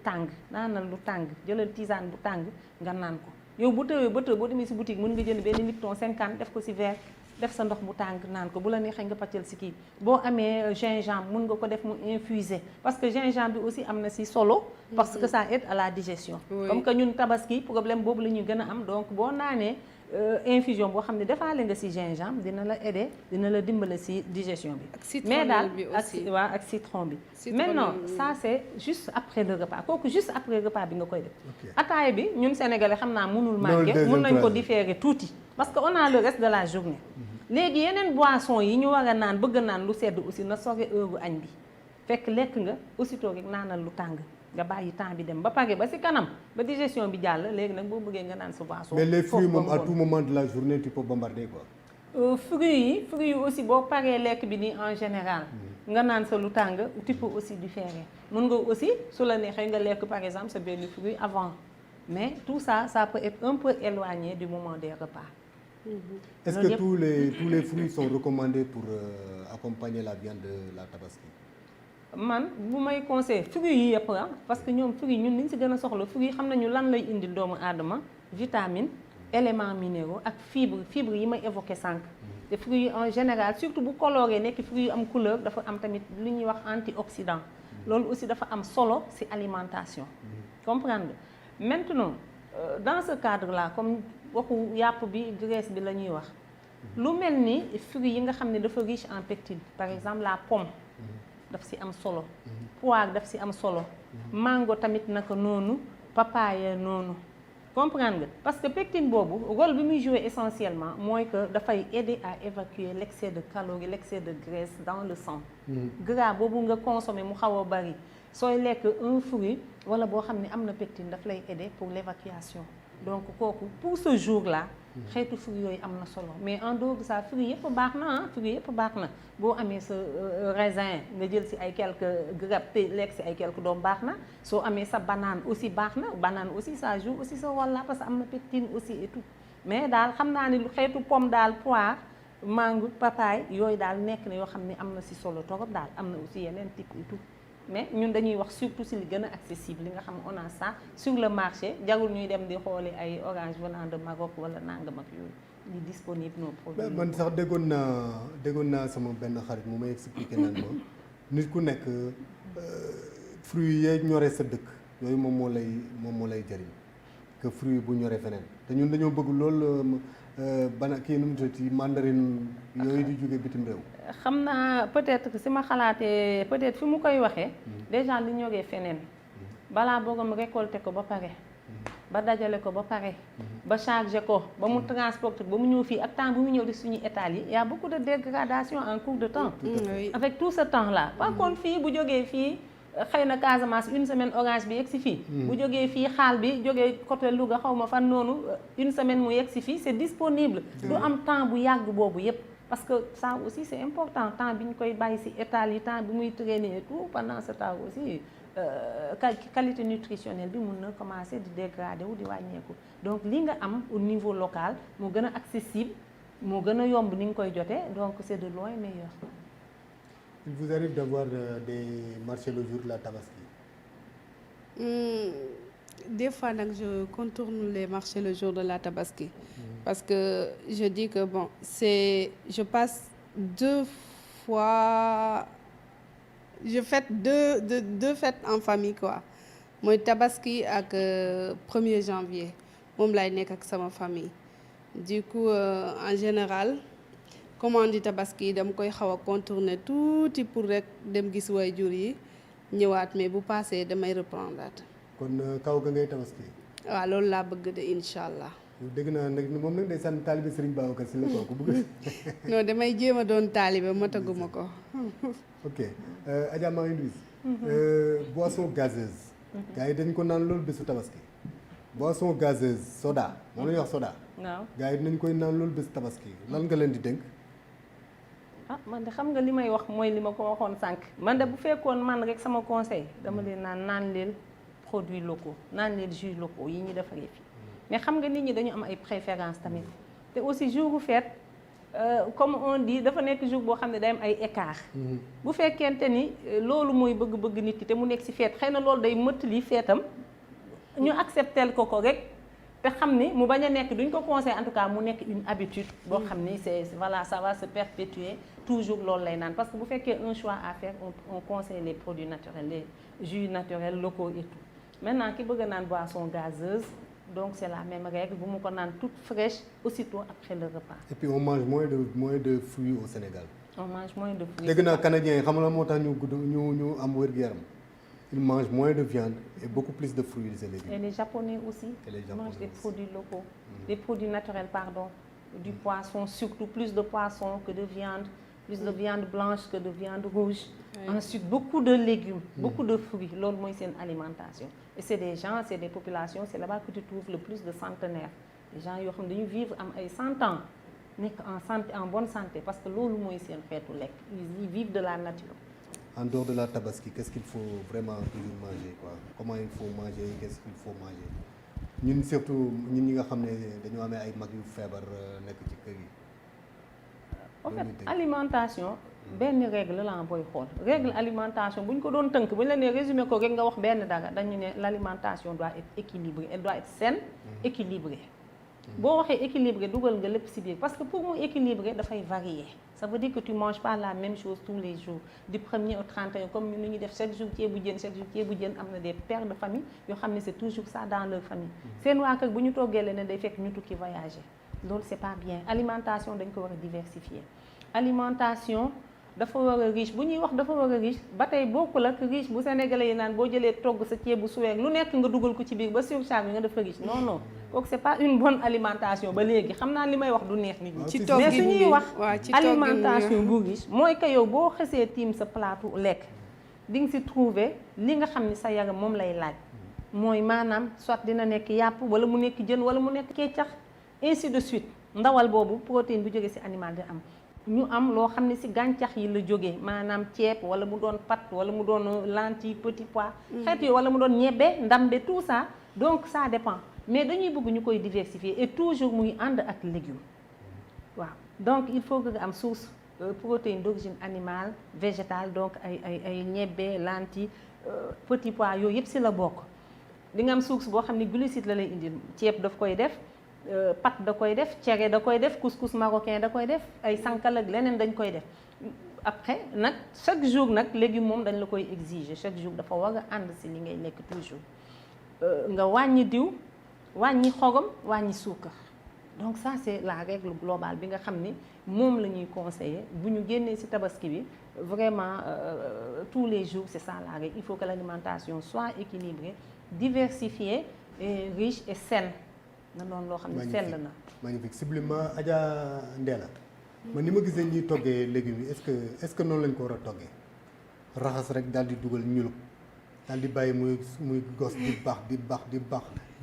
tàng jëlal tisane bu tàng nga naan ko yow bu tëwee ba tëw boo demee ci boutique mën nga jënd benn Lipton 50 def ko ci verre def sa ndox bu tàng naan ko bu la neexee nga pàccal ci kii boo amee gingembre mën nga ko def mu infuser parce que gingembre bi aussi am na ci solo parce que ça aide à la digestion comme que ñun tabaski problème boobu la ñuy gën a am donc boo naanee infusion boo xam ne defaale nga ci gingembre dina la aider dina la dimbale ci digestion bi mais daal ak citron bi maintenant ça c'est juste après le repas kooku juste après repas bi nga koy def ataaya bi ñun sénégalais xam naa mënul manquer mën nañ ko différer tuuti parce que on a le reste de la journée léegi yeneen boisson yi ñu war a naan bëgg naan lu sedd aussi na sore heure añ bi fekk lekk nga aussitôt rek naanal lu tàng nga bàyyi temps bi dem ba pare ba ci kanam ba digestion bi jàll léegi nag boo bëggee nga naan sa boisson. mais les fruits moom à tout moment de la journée tu peux bombarder quoi. fruits yi aussi boo paree lekk bi nii en général. nga naan sa lu tàng tu peux aussi différer mën nga aussi su la neexee nga lekk par exemple sa benn fruit avant mais tout ça peut être un peu éloigné du moment des repas. Est-ce que tous les fruits sont recommandés pour accompagner la viande de la tabaski? man bu may conseil fruits yi yëpp parce que ñoom fruits ñun liñ ci gën a soxla fruits xam nañu lan lay indil doomu aadama vitamine éléments minéraux ak fibre yi may évoqué sànq te fruits yi en général surtout bu coloré nekk fruits yu am couleur dafa am tamit li ñuy wax antioxydant loolu aussi dafa am solo ci alimentation comprendre nga maintenant dans ce cadre là comme waxu yàpp bi graisse bi la ñuy wax lu mel ni fruits yi nga xam ne dafa riche en pectine par exemple la pomme daf ci am solo poire daf ci am solo mango tamit naka noonu papaye noonu comprendre nga parce que pectine boobu rôle bi muy jouer essentiellement mooy que dafay aider à évacuer l'excès de calories l'excès de graisse dans le sang gras boobu nga consommer mu xaw a bari sooy lekk un fruit wala boo xam ne am na pectine daf lay aider pour l'évacuation donc kooku pour ce jour là xeetu fruits yooyu am na solo mais en dehors de ça fruits yëpp baax na ah fruits yëpp baax na boo amee sa raisin nga jël si ay quelques grappes te lekk si ay quelques doom baax na soo amee sa banane aussi baax na banane aussi ça joue aussi sa rôle là parce que am na pectine aussi et tout mais daal xam naa ni lu xeetu pomme daal poire mangue papaye yooyu daal nekk na yoo xam ne am na si solo torop daal am na aussi yeneen type et tout mais ñun dañuy wax surtout si li gën a accessible li nga xam ne on a ça sur le marché jarul ñuy dem di xooli ay orange venant de Maroc wala nangam ak yooyu li disponible nos produits. man sax déggoon naa sama benn xarit mu may expliqué naan ma nit ku nekk fruits yee ñoree sa dëkk yooyu moom moo lay jëriñ que fruits bu ñoree feneen te ñun dañoo bëgg loolu bana kii nu mu tuddati mandarine yooyu di jóge bitim réew. xam naa peut-être que si ma xalaatee peut-être fi mu koy waxee déjà li ñoree feneen balaa boogam récolter ko ba pare ba dajale ko ba pare ba charger ko ba mu transporter ba mu ñëw fii ak temps bu mu ñëw di suñu étal yi y a beaucoup de dégradation en cours de temps avec tout ce temps là par contre fii bu jógee fii xëy na Casamance une semaine orange bi yegg si fii bu jógee fii xaal bi jógee côté Louga xaw ma fan noonu une semaine mu yegg si fii c'est disponible du am temps bu yàgg boobu yépp parce que ça aussi c'est important temps bi ñu koy bàyyi ci étal yi temps bi muy traîner et tout pendant ce temps aussi qualité nutritionnelle bi mun na commencer di dégrader wu di wàññeeku donc li nga am au niveau local moo gën a accessible moo gën a yomb ni nga koy jotee donc c'est de loin meilleur. Il vous arrive d'avoir des marchés le jour de la Tabaski? Des fois nag je contourne les marchés le jour de la Tabaski parce que je dis que bon je passe 2 fois je fête deux fêtes en famille quoi mooy Tabaski ak 1er janvier moom laay nekk ak sama famille du coup en général commande Tabaski dama koy xaw a contourner tuuti pour rek dem gis waajur yi ñëwaat mais bu passé damay reprendre. kon kaw ga ngay Tabaski. waaw loolu laa bëgg de incha allah. dégg naa nag moom nag day sànni taalibe Serigne Babacar Sy la ko bëgg. non damay jéem a doon taalibe mataguma ko. ok Adja Marie-Louise. Boisson gazeuse. gars yi dañ ko naan loolu bésu Tabaski. boisson gazeuse soda moom la ñuy wax soda. waaw gars yi dinañ koy naan loolu bésu Tabaski lan nga leen di dénk. man de xam nga li may wax mooy li ma ko waxoon sànq man de bu fekkoon man rek sama conseil dama leen naan leen produits locaux naan leen jus locaux yi ñu defaree fii mais xam nga nit ñi dañu am ay préférences tamit te aussi jour fête comme on dit dafa nekk jour boo xam ne day am ay écart bu fekkente ni loolu mooy bëgg-bëgg nit ki te mu nekk ci fête xëy na loolu day mëttali feetam ñu accepter ko rek te xam ni mu bañ a nekk duñ ko conseil en tout cas mu nekk une habitude boo xam ni c'est voilà ça va se perpétuer toujours loolu lay naan parce que bu fekkee un choix à faire on conseille les produits naturels les jus naturels locaux et tout maintenant ki bëgg a naan boisson gazeuse donc c'est la même règle bu mu ko naan toute fraîche aussitôt après le repas. Et puis on mange moins de fruits au Sénégal. On mange moins de fruits. dégg naa canadiens yi xam nga moo tax ñu am wér-gu-yaram. Ils mangent moins de viande et beaucoup plus de fruits et légumes. Et les Japonais aussi. Ils mangent des produits locaux, des produits naturels, pardon, du poisson, surtout plus de poisson que de viande, plus de viande blanche que de viande rouge. Oui. Ensuite, beaucoup de légumes, beaucoup de fruits. Loolu mooy seen alimentation. Et c'est des gens, c'est des populations, c'est là-bas que tu trouves le plus de centenaires. Les gens yoo xam ne dañu vivre am ay 100 ans nekk en bonne santé parce que loolu mooy seen xeetu lekk. Ils vivent de la nature. En dehors de la Tabaski, qu'est-ce qu'il faut vraiment toujours manger quoi? Comment il faut manger? Qu'est-ce qu'il faut manger? ñun surtout ñun ñi nga xam ne dañoo amee ay mag yu feebar nekk ci kër yi. En fait alimentation benn règle la booy xool règle alimentation bu ñu ko doon tënk bu ñu la nee résumé ko rek nga wax benn dara dañu ne l'alimentation doit être équilibrée, elle doit être saine, équilibrée. boo waxee équilibré dugal nga lépp ci biir parce que pour mu équilibrer dafay varier ça veut dire que tu manges pas la même chose tous les jours du 1er au 31 comme ñu ñuy def chaque jour ceebu jën chaque jour ceebu jën am na des pères de famille yoo xam ne c'est toujours ça dans leur famille seen waa kër bu ñu toggee leneen day fekk ñu tukki voyager loolu c'est pas bien alimentation dañ ko war a diversifier alimentation dafa war a riche bu ñuy wax dafa war a riche ba tey bokkul ak riche bu sénégalais yi naan boo jëlee togg sa ceebu suweer lu nekk nga dugal ko ci biir ba surcharge bi nga dafa riche non non kooku c'est pas une bonne alimentation ba léegi xam naa li may wax du neex nit ñi ci mais su ñuy wax ci alimentation bu riche mooy que yow boo xesee tiim sa plateau lekk di nga si trouver li nga xam ni sa yaram moom lay laaj mooy maanaam soit dina nekk yàpp wala mu nekk jën wala mu nekk kecax ainsi de suite ndawal boobu protéine bu jógee ci animal di am ñu am loo xam ne ci gàncax yi la jógee maanaam ceeb wala mu doon pat wala mu doon lentille petit pois xeet yooyu wala mu doon ñebbe ndambe tout ça donc ça dépend mais dañuy bëgg ñu koy diversifier et toujours muy ànd ak légumes waaw donc il faut que nga am source protéine d'origine animale végétale donc ay ñebbe lentille petit pois yooyu yëpp ci la bokk di nga am source boo xam ne glucide la lay indil ceeb daf koy def pat da koy def cere da koy def couscous marocain da koy def ay sànqal ak leneen dañ koy def après nag chaque jour nag légume moom dañ la koy exiger chaque jour dafa war a ànd ci li ngay lekk toujours nga wàññi diw wàññi xogom wàññi suukar donc ça c'est la règle globale bi nga xam ni moom la ñuy conseiller bu ñu génnee ci tabaski bi vraiment tous les jours c'est ça la règle il faut que l'alimentation soit équilibrée diversifiée et riche et saine na doon loo xam ne sell na. magnifique sublime Adja Ndella man ni ma gisee ñuy toggee légumes yi est-ce que noonu lañ ko war a toggee raxas rek daal di dugal ñulub daal di bàyyi muy gos di baax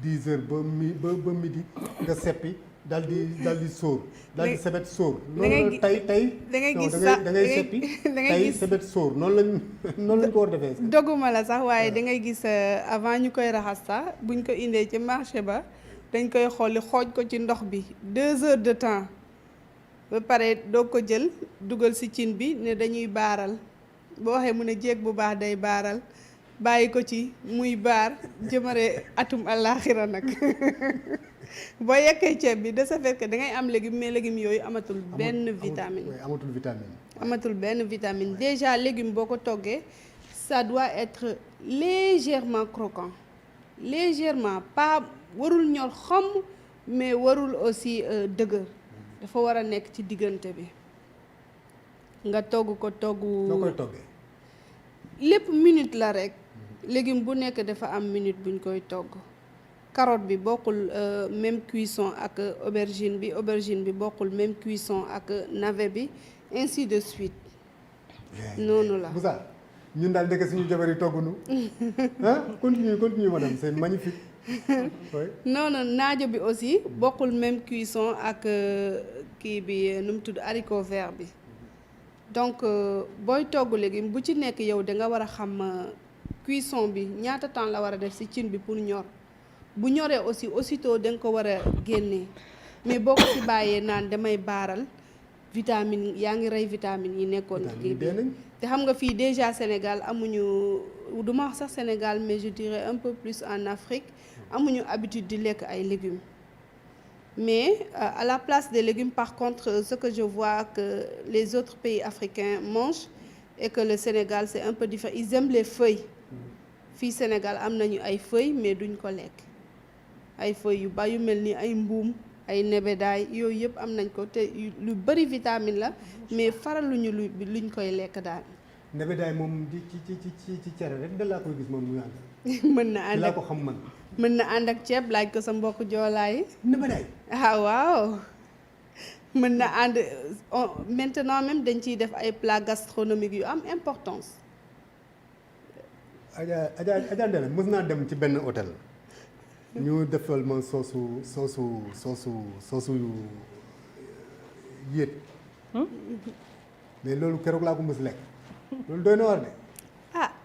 10 heures ba midi nga seppi daal di sóor daal di sebet sóor. loolu tey da ngay gis sax da ngay seppi tey sebet sóor noonu lañ ko war a defee. doguma la sax waaye da ngay gis avant ñu koy raxas sax buñ ko indee ci marché ba. dañ koy xooli xooj ko ci ndox bi 2 heures de temps ba pare doo ko jël dugal ci cin bi ne dañuy baaral boo waxee mu ne jéeg bu baax day baaral bàyyi ko ci muy baar jëmare atum àllaaxira nag boo yekkee ceeb bi de ce fait que da ngay am légume mais légumes yooyu amatul benn vitamine. amatul benn vitamine déjà légume boo ko toggee ça doit être légèrement croquant légèrement pas. warul ñor xomm mais warul aussi dëgër dafa war a nekk ci diggante bi nga togg ko togg. noo koy toggee. lépp minute la rek légume bu nekk dafa am minute buñ koy togg carotte bi bokkul même cuisson ak aubergine bi bokkul même cuisson ak navet bi ainsi de suite noonu la. Moussa ñun daal dëkk suñu jabar yi togg nu ah continue madame c'est magnifique. Oui. non naajo bi aussi bokkul même cuisson ak kii bi nu mu tudd haricot vert bi donc booy togg légume bu ci nekk yow da nga war a xam cuisson bi ñaata temps la war a def ci cin bi pour ñor bu ñoree aussi aussitôt da nga ko war a génnee mais boo ko ci bàyyee naan damay baaral vitamine yaa ngi rey vitamine yi nekkoon kii bi te xam nga fii déjà Sénégal amuñu duma wax sax Sénégal mais je dirais un peu plus en Afrique amuñu habitude di lekk ay légumes mais à la place des légumes par contre ce que je vois que les autres pays africains mangent et que le Sénégal c'est un peu différent ils aiment les feuilles fii Sénégal am nañu ay feuilles mais duñ ko lekk ay feuilles yu mel ni ay mbuum ay nebedaay yooyu yëpp am nañ ko te lu bari vitamine la mais faraluñu luñ koy lekk daal. nebedaay moom ci cere rek da laa koy gis moom muy ànd. mën na ànd ak laa ko xam man. mën na ànd ak ceeb laaj ko sa mbokk joolaay. nebedaay. waaw mën na ànd maintenant même dañ ciy def ay plats gastronomiques yu am importance. Adja Ndella mës naa dem ci benn hôtel ñu defal ma soosu yéet mais loolu keroog laa ko mës lekk loolu doy na war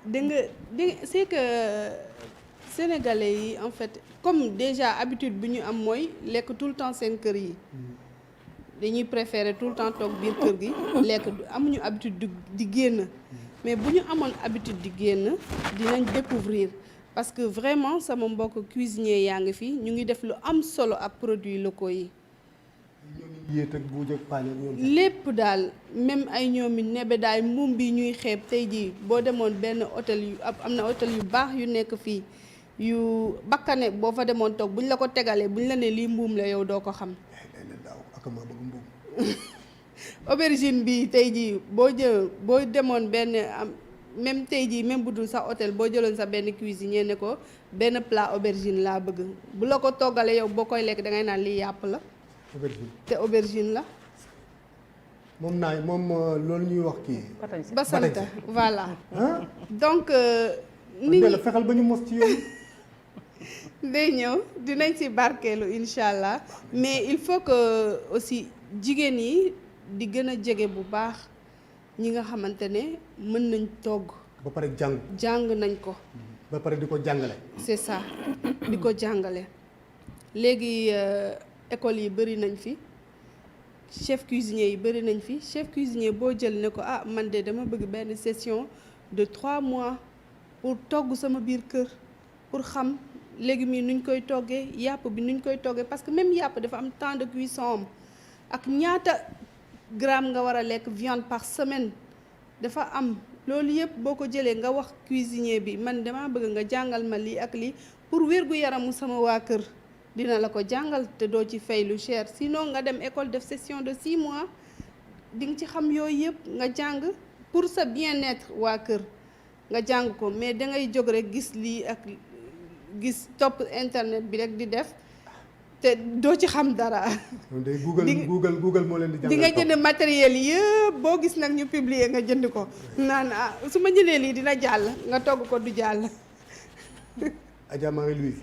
de. c'est que sénégalais yi en fait comme déjà habitude bi ñu am mooy lekk tout le temps seen kër yi dañuy préférer tout le temps toog biir kër gi lekk amuñu habitude di génn mais bu ñu amoon habitude di génn dinañ découvrir parce que vraiment sama mbokk cuisinier yaa ngi fi ñu ngi def lu am solo ak produits locaux yi. yéet ak buuj ak paañ ak ñoom lépp daal même ay ñoomi nebedaay mbuum bi ñuy xeeb tey jii boo demoon benn hôtel yu am na hôtel yu baax yu nekk fii yu bakkane boo fa demoon toog buñ la ko tegalee buñ la ne lii mbuum la yow doo ko xam. aubergine bi tey jii boo demoon benn am même tey jii même bu dul sax hôtel boo jëloon sa benn cuisinier ne ko benn plat aubergine laa bëgg bu la ko toggalee yow boo koy lekk dangay naan lii yàpp la. aubergine te aubergine la. moom loolu ñuy wax kii. basanta voilà. donc. nit ñi fexeel ba ñu mos ci yooyu. day ñëw dinañ ci barkeelu incha allah mais il faut que aussi jigéen yi di gën a jege bu baax ñi nga xamante ne mën nañ togg. ba pare jàng nañ ko. ba pare di ko jàngale. c'est ça di ko jàngale léegi école yi bëri nañ fi chef cuisinier yi bëri nañ fi chef cuisinier boo jël ne ko ah man de dama bëgg benn session de 3 mois pour togg sama biir kër pour xam légumes yi nuñ koy toggee yàpp bi nuñ koy toggee parce que même yàpp dafa am temps de cuisson am ak ñaata gramme nga war a lekk viande par semaine dafa am loolu yëpp boo ko jëlee nga wax cuisinier bi man dama bëgg nga jàngal ma lii ak lii pour wér-gu-yaramu sama waa kër dina la ko jàngal te doo ci fay lu cher sinon nga dem école def session de 6 mois di nga ci xam yooyu yëpp nga jàng pour sa bien-être waa kër nga jàng ko mais dangay jóg rek gis lii ak gis topp internet bi rek di def te doo ci xam dara. day Google moo leen di jàngal. di nga jënd matériel yëpp boo gis nag ñu publier nga jënd ko naan ah su ma jëlee lii dina jàll nga togg ko du jàll. Adja Marie-Louise.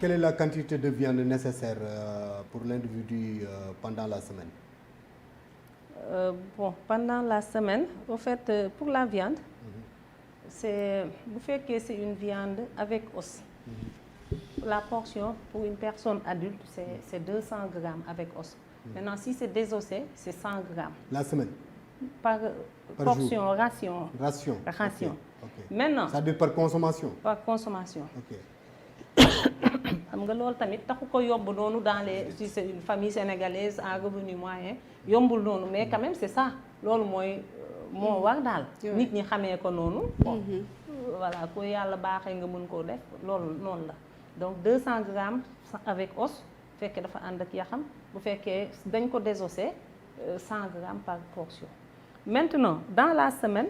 Quelle est la quantité de viande nécessaire pour l'individu pendant la semaine? Pendant la semaine, au fait, pour la viande, c'est vous faites que c'est une viande avec os. La portion pour une personne adulte, c'est 200 grammes avec os. Maintenant, si c'est désossé, c'est 100 grammes. La semaine? Par portion, jour. Ration. Ration. Okay. Maintenant. Ça veut dire par consommation? Par consommation. Ok. xam nga loolu tamit taxu ko yomb noonu dans les si c'est une famille sénégalaise à revenu moyen yombul noonu mais quand même c'est ça loolu moo war daal nit ñi xamee ko noonu bon voilà ko yàlla baaxee nga mën koo def loolu noonu la donc 200 grammes avec os bu fekkee dafa ànd ak yaxam bu fekkee dañ ko désossé 100 grammes par portion. Maintenant dans la semaine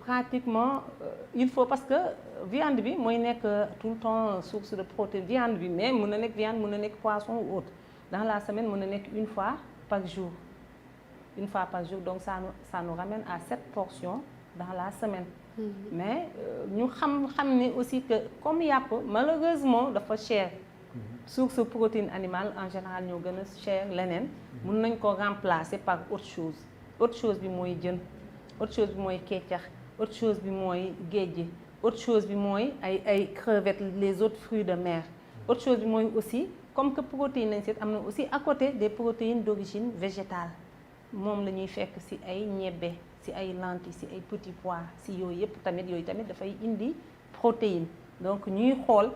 pratiquement il faut parce que viande bi mooy nekk tout le temps source de protéines viande bi mais mën na nekk viande mën na nekk poisson ou autre dans la semaine mën na nekk une fois par jour donc ça nous ramène à 7 portions dans la semaine. Mais ñu xam ni aussi que comme yàpp malheureusement dafa cher source protéine animale en général ñoo gën a cher leneen mën nañ ko remplacer par autre chose bi mooy jën autre chose bi mooy keccax autre chose bi mooy géej autre chose bi mooy ay crevettes les autres fruits de mer autre chose bi mooy aussi comme que protéines lañ seet am na aussi à côté des protéines d'origine végétale moom la ñuy fekk ci ay ñebbe ci ay lentilles ci ay petits pois ci yooyu tamit dafay indi protéine donc ñuy xool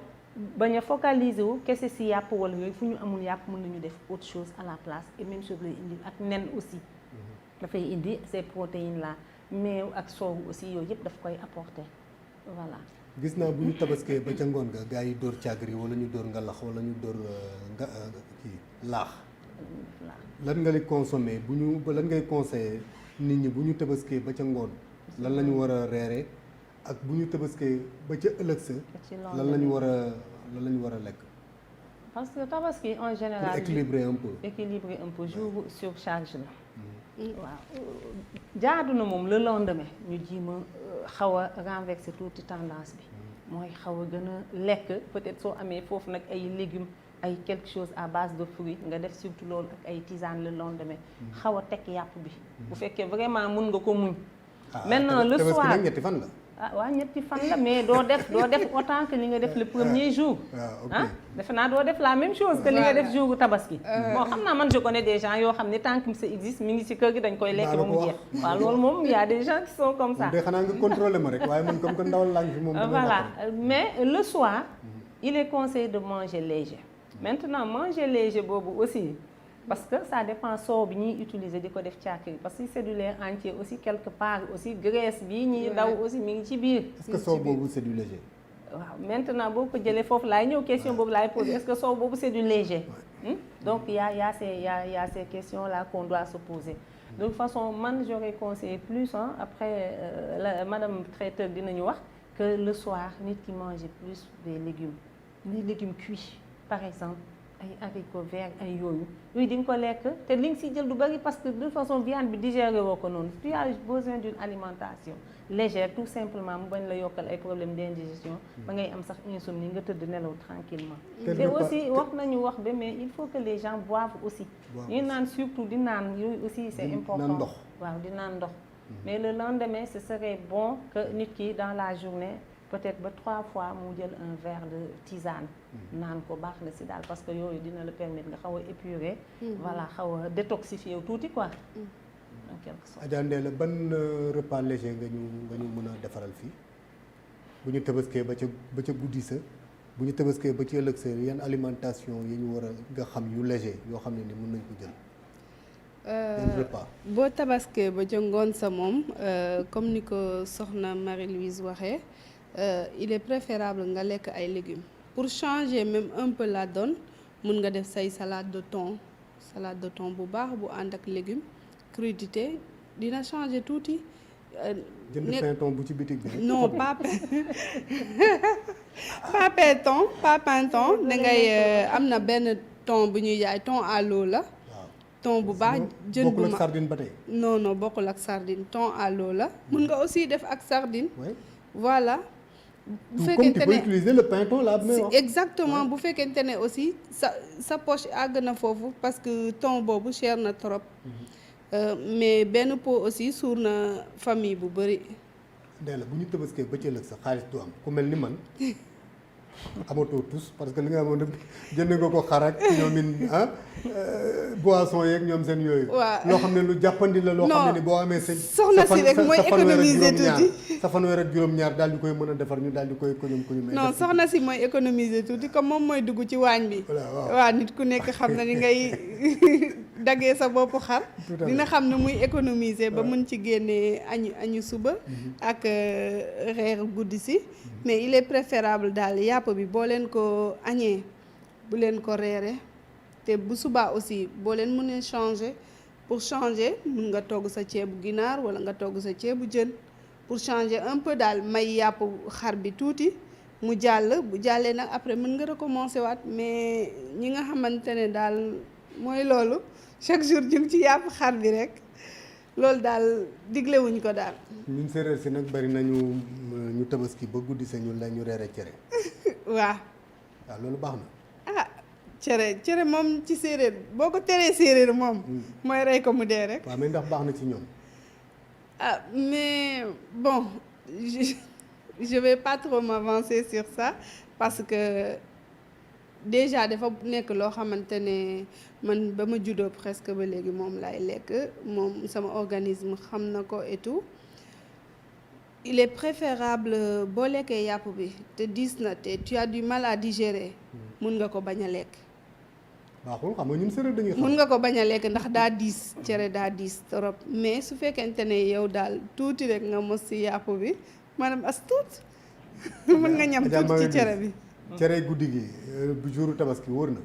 bañ a focaliser wu kese ci yàpp wala yooyu fu ñu amul yàpp mën nañu def autre chose à la place et même chose lay indi ak nen aussi dafay indi ces protéines là meew ak soow aussi yooyu yëpp daf koy apporter voilà. gis naa bu ñu tabaskee ba ca ngoon nga gars yi dóor càggri wala ñu dóor ngalax wala ñu dóor laax. lan nga lay consommer lan ngay conseiller nit ñi bu ñu tabaskee ba ca ngoon lan la ñu war a reere ak bu ñu tabaskee ba ca ëllëg sa lan la ñu war a lekk. parce que tabaski en général. pour équilibrer un peu jour surcharge la. waaw jaadu na moom le lendemain ñu jéem a xaw a renverser tuuti tendance bi mooy xaw a gën a lekk peut-être soo amee foofu nag ay légumes ay quelque chose à base de fruits nga def surtout loolu ak ay tisane le lendemain xaw a teg yàpp bi bu fekkee vraiment mun nga ko muñ. maintenant le soir ñetti fan la. waaw ñetti fan la mais doo def autant que li nga def le premier jour. defe naa doo def la même chose que li nga def jour tabaski. bon xam naa man je connais des gens yoo xam ne tant que ça existe mi ngi ci kër gi dañ koy lekk ba mu jeex. waaw loolu moom y a des gens qui sont comme ça. de xanaa nga contrôler ma rek waaye man comme que ndawal laa ngi fi moom. voilà mais le soir il est conseillé de manger léger. Maintenant manger léger boobu aussi. parce que ça dépend soow bi ñuy utiliser di ko def caakiri parce que c'est du lait entier aussi quelque part aussi graisse bi ñuy daw aussi mi ngi ci biir. est-ce que soow boobu c'est du léger. waaw maintenant boo ko jëlee foofu laay ñëw question boobu laay poser est-ce que soow boobu c'est du léger. Donc il y a ces questions là qu'on doit se poser. De toute façon man j'aurais conseillé plus après madame traiteur dinañu wax que le soir nit ki manger plus des légumes cuits par exemple. ay haricots verts ay yooyu di nga ko lekk te li nga si jël du bari parce que de toute façon viande bi digéré woo ko noonu tu as besoin d'une alimentation légère tout simplement mu bañ la yokkal ay problèmes d'indigestion ba ngay am sax insomnie nga tëdd nelaw tranquillement te aussi wax nañu wax ba mais il faut que les gens boivent aussi ñu naan surtout di naan yooyu aussi c'est important waaw di naan ndox mais le lendemain ce serait bon que nit ki dans la journée peut-être ba 3 fois mu jël un verre de tisane naan ko baax na si daal parce que yooyu dina la permettre nga xaw a épurer voilà xaw a détoxifier tuuti quoi en quelque sorte. Adja Ndella ban repas léger nga ñu mën a defaral fii bu ñu tëbaskee ba ca guddi sa bu ñu tëbaskee ba ci ëllëg sa yan alimentation yi ñu war a nga xam yu léger yoo xam ne ni mën nañ ko jël yan repas boo tabaskee ba ca ngoon sa moom comme ni ko soxna Marie-Louise waxee il est préférable nga lekk ay légumes pour changer même un peu la donne mun nga def say salade de thon bu baax bu ànd ak légumes crudité dina changer tuuti. jënd pinton bu ci bitig bi. non pas pinton da ngay am na benn thon bu ñuy jaay thon à l'eau la. thon bu baax jën bu bokkul ak sardine ba tey. non bokkul ak sardine thon à l'eau la mun nga aussi def ak sardine. voilà. bu fekkente ne comme tu peux utiliser le pinton là. exactement bu fekkente ne aussi sa poche àgg na foofu parce que thon boobu cher na trop. mais benn pot aussi suur na famille bu bëri. Ndella bu ñu tëbaskee ba ci ëllëg sa xaalis du am ku mel ni man amatoo tous parce que li nga amoon jënd nga ko xar ak ñoomin boisson yeeg ñoom seen yooyu. waaw loo xam ne lu jàppandi la. loo xam ne ni boo amee sa. soxna si rek mooy économiser tuuti sa fanweer ak juróom-ñaar daal di koy mën a defar ñu daal di koy koñum. non soxna si mooy économiser tuuti comme moom mooy dugg ci waañ bi. waaw nit ku nekk xam na ni ngay daggee sa bopp xar. dina xam ne muy économiser ba mën ci génnee añu suba. ak reer guddi si. mais il est préférable daal yàpp bi boo leen ko añee bu leen ko reere te bu subaa aussi boo leen mënee changer pour changer mun nga togg sa ceebu ginaar wala nga togg sa ceebu jën pour changer un peu daal may yàpp xar bi tuuti mu jàll bu jàllee nag après mën nga recommencer waat mais ñi nga xamante ne daal mooy loolu chaque jour ñu ngi ci yàpp xar bi rek loolu daal diglewuñ ko daal. ñun séeréer si nag bari nañu ñu tabaski ba guddi sa ñun la ñu reere cere. waaw loolu baax na. cere moom ci séeréer boo ko teree séeréer moom. mooy rey ko mu dee rek. waaw mais ndax baax na ci ñoom. mais bon je vais pas trop m'avancer sur ça parce que déjà dafa nekk loo xamante ne man ba ma juddoo presque ba léegi moom laay lekk moom sama organisme xam na ko et tout il est préférable boo lekkee yàpp bi te diis na te tu as du mal à digérer mun nga ko bañ a lekk. baaxul xam nga ñun séeréer dañuy xam. mun nga ko bañ a lekk ndax daa diis cere daa diis trop mais su fekkente ne yow daal tuuti rek nga mos ci yàpp bi maanaam as tuut mun nga ñam tuuti ci cere bi. cere guddi gi bu jouru tabaski wóor na.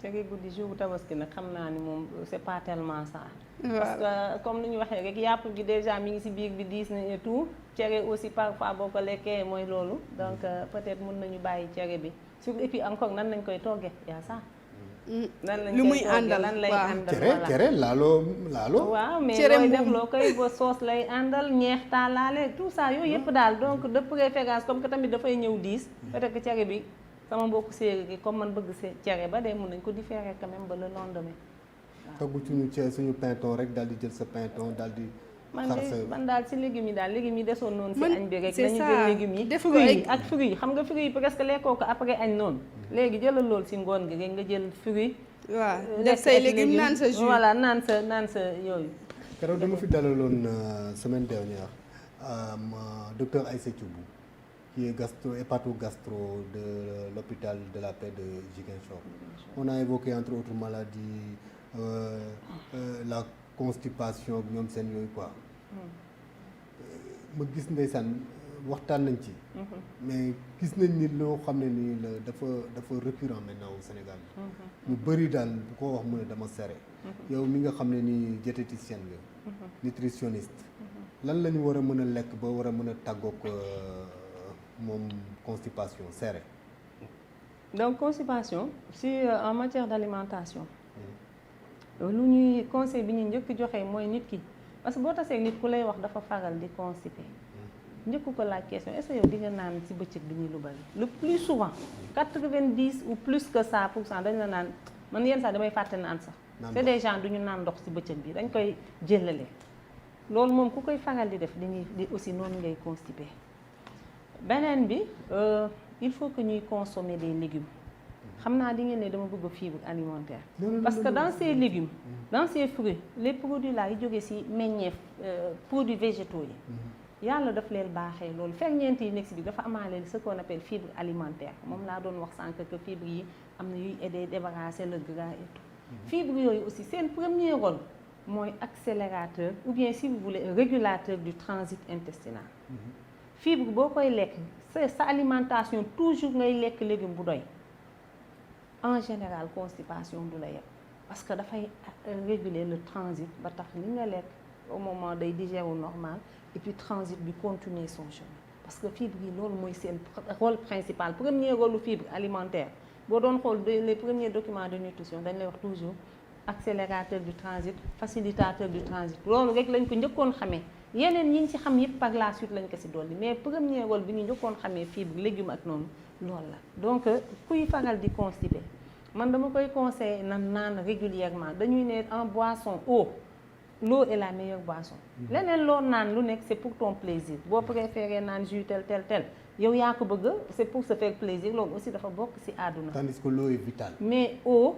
cere guddi jouru tabaski nag xam naa ni moom c'est pas tellement ça. parce que comme ni ñu waxee rek yàpp gi déjà mi ngi ci biir bi diis na et tout cere aussi parfois boo ko lekkee mooy loolu donc peut-être mun nañu bàyyi cere bi surtout et puis encore nan lañ koy toggee yaa ça. lu muy àndal lan lay àndal cere laalo. waaw mais looy def loo koy ba soos lay àndal ñeex taalaale tout ça yooyu yëpp daal donc de préférence comme que tamit dafay ñëw diis peut-être que cere bi sama mbokku séeréer gi comme man bëgg cere ba de mun nañ ko différer quand même ba le lendemain. togg suñu pinton rek daal di jël sa pinton daal di. man daal ci légumes yi daal légumes yi desoon noonu ci añ bi rek nañu jël légumes yi fruits yi ak fruits yi xam nga fruits yi presque lekkoo ko après añ noonu léegi jëlal loolu ci ngoon gi rek nga jël fruits waaw def say légumes naan sa jus voilà naan sa yooyu. keroog dama fi dalaloon semaine dernière docteur Aïssa Thioubou qui est hépato-gastro de l'hôpital de la Paix de Ziguinchor. On a évoqué entre autres maladies la constipation ak ñoom seen yooyu quoi. ma gis ndeysaan waxtaan nañ ci. mais gis nañ ni loo xam ne nii la dafa récurrent maintenant au Sénégal. ñu bëri daal bu ko wax mu ne dama serré. yow mi nga xam ne nii diététicienne nga. nutritionniste. lan la ñu war a mën a lekk ba war a mën a tàggoog moom constipation serré. donc constipation si en matière d'alimentation lu ñuy conseil bi ñuy njëkk joxe mooy nit ki parce que boo tasee nit ku lay wax dafa faral di constipé njëkk ko laaj question est-ce que yow di nga naan ci bëccëg bi ñuy lu bari le plus souvent 90 ou plus que ça pour cent dañ la naan man yenn saa damay fàtte naan sax c'est des gens du ñu naan ndox ci bëccëg bi dañ koy jëlale loolu moom ku koy faral di def di aussi noonu ngay constipé beneen bi il faut que ñuy consommer des légumes xam naa di ngeen ne dama bëgg fibre alimentaire parce que dans ces légumes dans ces fruits les produits là yi jógee ci meññeef produits végétaux yi yàlla daf leen baaxee loolu ferñeent yi nekk ci bi dafa amaale ce qu'on appelle fibre alimentaire moom laa doon wax sànq que fibre yi am na yuy aider débarrasser le gras et tout fibre yooyu aussi seen premier rôle mooy accélérateur ou bien si vous voulez régulateur du transit intestinal fibre boo koy lekk sa alimentation toujours ngay lekk légume bu doy en général constipation du la yem parce que dafay réguler le transit ba tax li nga lekk au moment day digérer normal et puis transit bi continuer son chemin parce que fibre yi loolu mooy seen rôle principal premier rôle fibre alimentaire boo doon xool les premiers documents de nutrition dañ lay wax toujours accélérateur du transit facilitateur du transit loolu rek lañ ko njëkkoon xamee yeneen yi ñu ci xam yëpp par la suite lañ ko ci dolli mais premier rôle bi ñu njëkkoon xamee fibre légume ak noonu loolu la donc kuy faral di constipé man dama koy conseiller naan régulièrement dañuy ne en boisson l'eau est la meilleure boisson leneen loo naan lu nekk c'est pour ton plaisir boo préféré naan jus tel yow yaa ko bëgg c'est pour se faire plaisir loolu aussi dafa bokk ci àdduna tandis que l'eau est vitale mais eau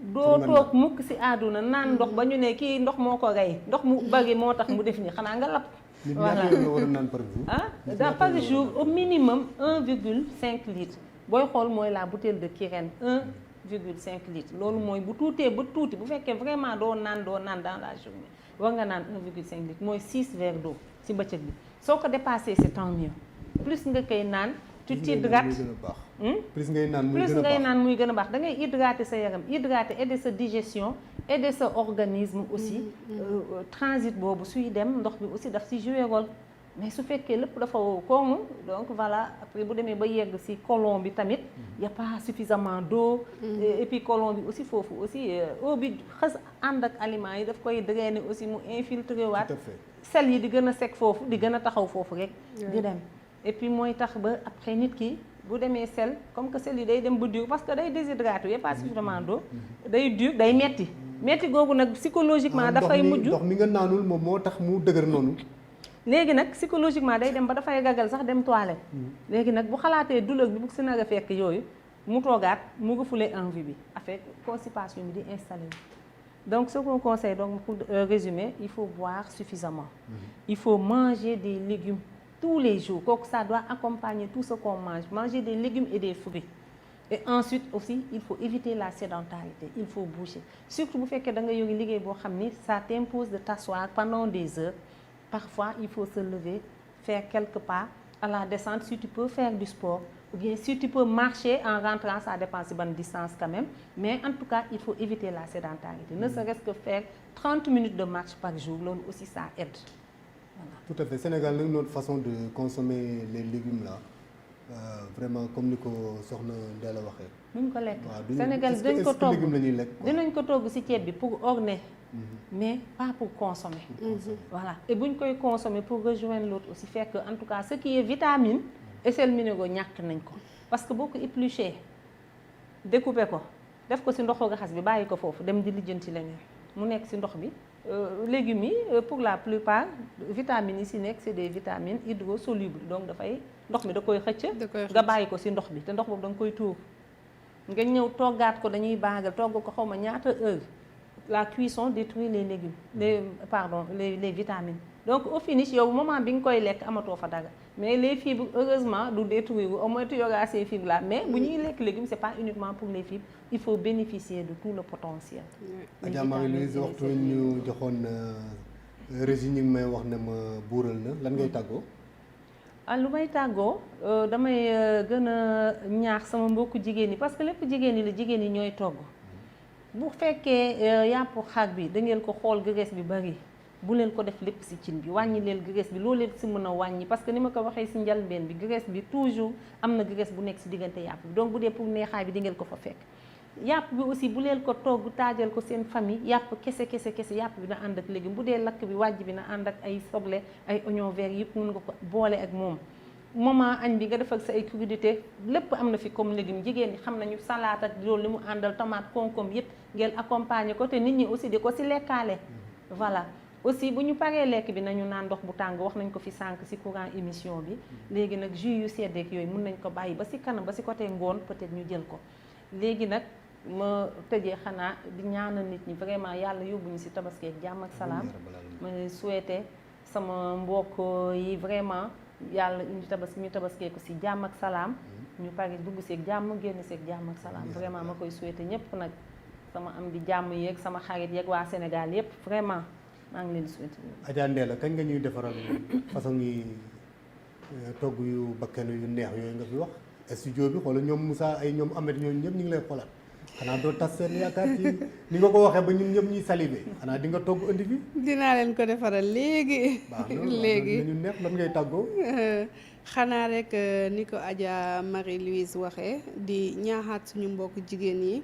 doo toog mukk ci àdduna naan ndox ba ñu ne kii ndox moo ko rey ndox mu bari moo tax mu def ni xanaa nga lapp voilà par jour au minimum 1,5 litre booy xool mooy la bouteille de Kirène 1,5 litre loolu mooy bu tuutee ba tuuti bu fekkee vraiment doo naan dans la journée war nga naan 1,5 litre mooy 6 verres d'eau ci bëccëg bi soo ko dépassé c'est tant mieux plus nga koy naan tu t'hydrates plus ngay naan muy gën a baax da ngay hydrater sa yaram hydrater aider sa digestion aider sa organisme aussi transit boobu suy dem ndox bi aussi daf ci jouer rôle mais su fekkee lépp dafa wow koomu donc voilà après bu demee ba yegg ci côlon bi tamit y a pas suffisamment d'eau et puis côlon bi aussi foofu aussi eau bi xas ànd ak aliments yi daf koy drainer aussi mu infiltrer waat sel yi di gën a sec foofu di gën a taxaw foofu rek di dem et puis mooy tax ba après nit ki bu demee sel comme que sel yi day dem ba dur parce que day déshydraté y a pas suffisamment d'eau day dur day metti googu nag psychologiquement dafay mujj ndox mi nga naanul moom moo tax mu dëgër noonu léegi nag psychologiquement day dem ba dafay ragal sax dem toilette léegi nag bu xalaatee douleur bi bu si nar a fekk yooyu mu toogaat mu refoulé envie bi avec constipation bi di installé donc ce qu'on conseille donc pour résumer il faut boire suffisamment il faut manger des légumes tous les jours kooku ça doit accompagner tout ce qu'on mange manger des légumes et des fruits et ensuite aussi il faut éviter la sédentarité il faut bouger surtout bu fekkee da nga yori liggéey boo xam ni ça t'impose de t'asseoir pendant des heures parfois il faut se lever faire quelques pas à la descente si tu peux faire du sport ou bien si tu peux marcher en rentrant ça dépend si bonne distance quand même mais en tout cas il faut éviter la sédentarité ne serait-ce que faire 30 minutes de marche par jour loolu aussi ça aide voilà. Tout à fait Sénégal nag notre façon de consommer les légumes là vraiment comme ni ko soxna Ndella waxee. duñ ko lekk Sénégal dinañ ko togg légumes la ñuy lekk dinañ ko togg ci ceeb bi pour orner mais pas pour consommer voilà et buñ koy consommer pour rejoindre l'autre aussi fekk en tout cas ce qui est vitamine et sels minéraux ñàkk nañ ko parce que boo ko épluché découper ko def ko ci ndoxu raxas bi bàyyi ko foofu dem di lijjanti leneen mu nekk ci ndox bi légumes yi pour la plupart vitamines yi ci nekk c'est des vitamines hydrosolubles donc dafay ndox mi da koy xëcc nga bàyyi ko ci ndox bi te ndox boobu da nga koy tuur nga ñëw toggaat ko dañuy baagal togg ko xaw ma ñaata heure la cuisson détruit les légumes les vitamines donc au finish yow moment bi nga koy lekk amatoo fa dara mais les fibres heureusement du détruire au moins tu auras ces fibres là mais bu ñuy lekk légumes c'est pas uniquement pour les fibres il faut bénéficier de tout le potentiel. Adja Marie-Louise waxtu ñu joxoon Régis ñu ngi may wax ne ma buural na lan ngay tàggoo. lu may tàggoo damay gën a ñaax sama mbokku jigéen ñi parce que lépp jigéen ñi la jigéen ñi ñooy togg bu fekkee yàpp xar bi da ngeen ko xool graisse bi bari bu leen ko def lépp si cin bi wàññi leen graisse bi loo leen si mën a wàññi parce que ni ma ko waxee si njalbeen bi graisse bi toujours am na graisse bu nekk si diggante yàpp bi donc bu dee pour neexaay bi di ngeen ko fa fekk yàpp bi aussi bu leen ko togg taajal ko seen famille yàpp kese yàpp bi na ànd ak légume bu dee lakk bi wàjj bi na ànd ak ay soble ay oignon vert yëpp mën nga ko boole ak moom moment añ bi nga def ak sa ay crudité lépp am na fi comme légume jigéen ñi xam nañu salade ak loolu li mu àndal tomate concombre yëpp ngeen accompagner ko te nit ñi aussi di ko si lekkaale voilà aussi bu ñu paree lekk bi nañu naan ndox bu tàng wax nañ ko fi sànq si courant émission bi léegi nag jus yu seddeek yooyu mën nañ ko bàyyi ba si kanam ba si côté ngoon peut-être ñu jël ko léegi nag ma tëjee xanaa di ñaanal nit ñi vraiment yàlla yóbbuñu si tabaski ak jàmm ak salaam ma souhaité sama mbokk yi vraiment yàlla indi tabaski ñu tabaskee ko si jàmm ak salaam ñu pare dugg seeg jàmm génn seeg jàmm ak salaam vraiment ma koy souhaité ñëpp nag sama am di jàmm yeeg sama xarit yeeg waa Sénégal yëpp vraiment maa ngi leen di souhaité. Adja Ndella kañ nga ñuy defaral façon yi togg yu bakkanu yu neex yooyu nga fi wax studio bi xoolal ñoom Moussa ay ñoom Ahmed ñooñu ñëpp ñu ngi lay xoolaat xanaa doo tas seen yaakaar ci ni nga ko waxee ba ñun ñëpp ñuy salivé xanaa di nga togg indi fi. dinaa leen ko defaral léegi. léegi ñu neex lan ngay tàggoo. xanaa rek ni ko Adja Marie-Louise waxee di ñaaxaat suñu mbokk jigéen yi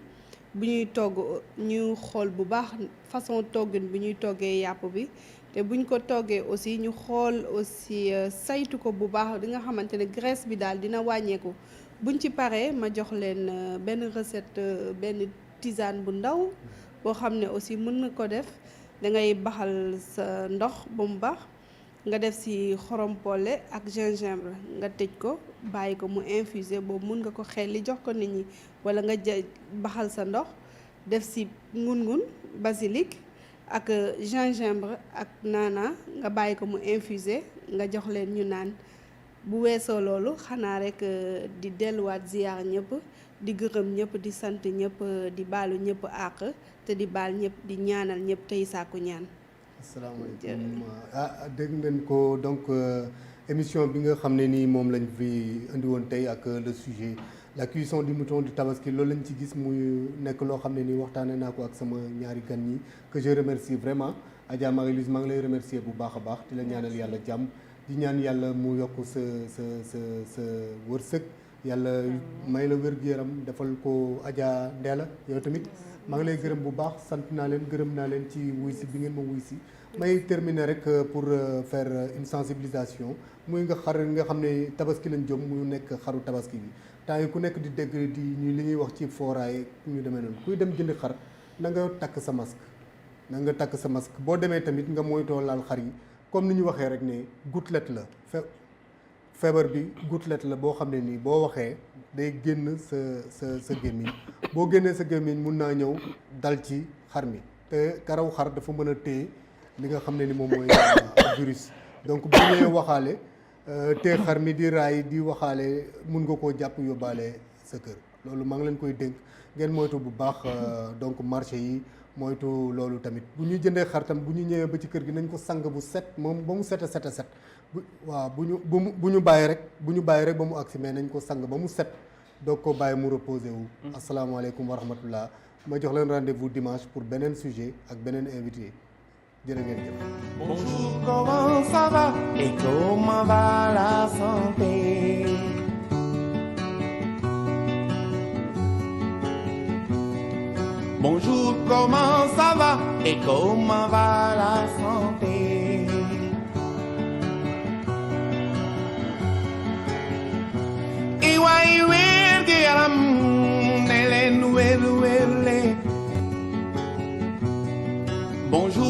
bu ñuy togg ñu xool bu baax façon toggin bi ñuy toggee yàpp bi te buñ ko toggee aussi ñu xool aussi saytu ko bu baax di nga xamante ne graisse bi daal dina wàññeeku. buñ ci paree ma jox leen benn recette benn tisane bu ndaw boo xam ne aussi mën nga ko def dangay baxal sa ndox ba mu baax nga def ci xorom polle ak gingembre nga tëj ko bàyyi ko mu infuser boobu mën nga ko xelli jox ko nit ñi walla nga baxal sa ndox def ci ngun-ngun basilic ak gingembre ak naana nga bàyyi ko mu infuser nga jox leen ñu naan. bu weesoo loolu xanaa rek di delluwaat ziyaar ñëpp di gërëm ñëpp di sant ñëpp di baalu ñëpp àq te di baal ñëpp di ñaanal ñëpp tey sàkku ñaan. asalaamaaleykum dégg ngeen ko donc émission bi nga xam ne nii moom lañ fi indi woon tey ak le sujet la cuisson du mouton du tabaski loolu lañ ci gis muy nekk loo xam ne nii waxtaanee naa ko ak sama ñaari gan ñi que je remercie vraiment Adja Marie-Louise maa ngi lay remercier bu baax a baax di la ñaanal yàlla jàmm. di ñaan yàlla mu yokk sa wërsëg yàlla may la wér-gu-yaram defal ko Adja Ndella yow tamit maa ngi lay gërëm bu baax sant naa leen gërëm naa leen ci wuy si bi ngeen ma wuy si may terminer rek pour faire une sensibilisation muy nga xam ne tabaski lañ jëm mu nekk xaru tabaski bi temps yi ku nekk di dégg di ñu li ñuy wax ci fooraay ñu demee noonu kuy dem jënd xar na nga takk sa masque boo demee tamit nga moytoo laal xar yi comme ni ñu waxee rek ne gouttelette la feebar bi gouttelette la boo xam ne nii boo waxee day génn sa gémmiñ boo génnee sa gémmiñ mun naa ñëw dal ci xar mi te karaw xar dafa mën a téye li nga xam ne ni moom mooy virus donc bu ñëwee waxaale te xar mi di raay di waxaale mun nga koo jàpp yóbbaale sa kër loolu maa ngi leen koy dénk ngeen moytu bu baax donc marché yi moytu loolu tamit bu ñuy jëndee xar tam bu ñu ñëwee ba ci kër gi nañ ko sang bu set moom ba mu set a set bu ñu bàyyi rek ba mu agsi mais nañ ko sang ba mu set doog ko bàyyi mu reposé wu. asalaamaaleykum wa rahmatullah ma jox leen rendez-vous dimanche pour beneen sujet ak beneen invité jërë ngeen jëf. Bonjour, comment ça va et comment va la santé? Bonjour, comment ça va et comment va la santé? Iwaay wér gi yaram ne leen wér wér le. Bonjour.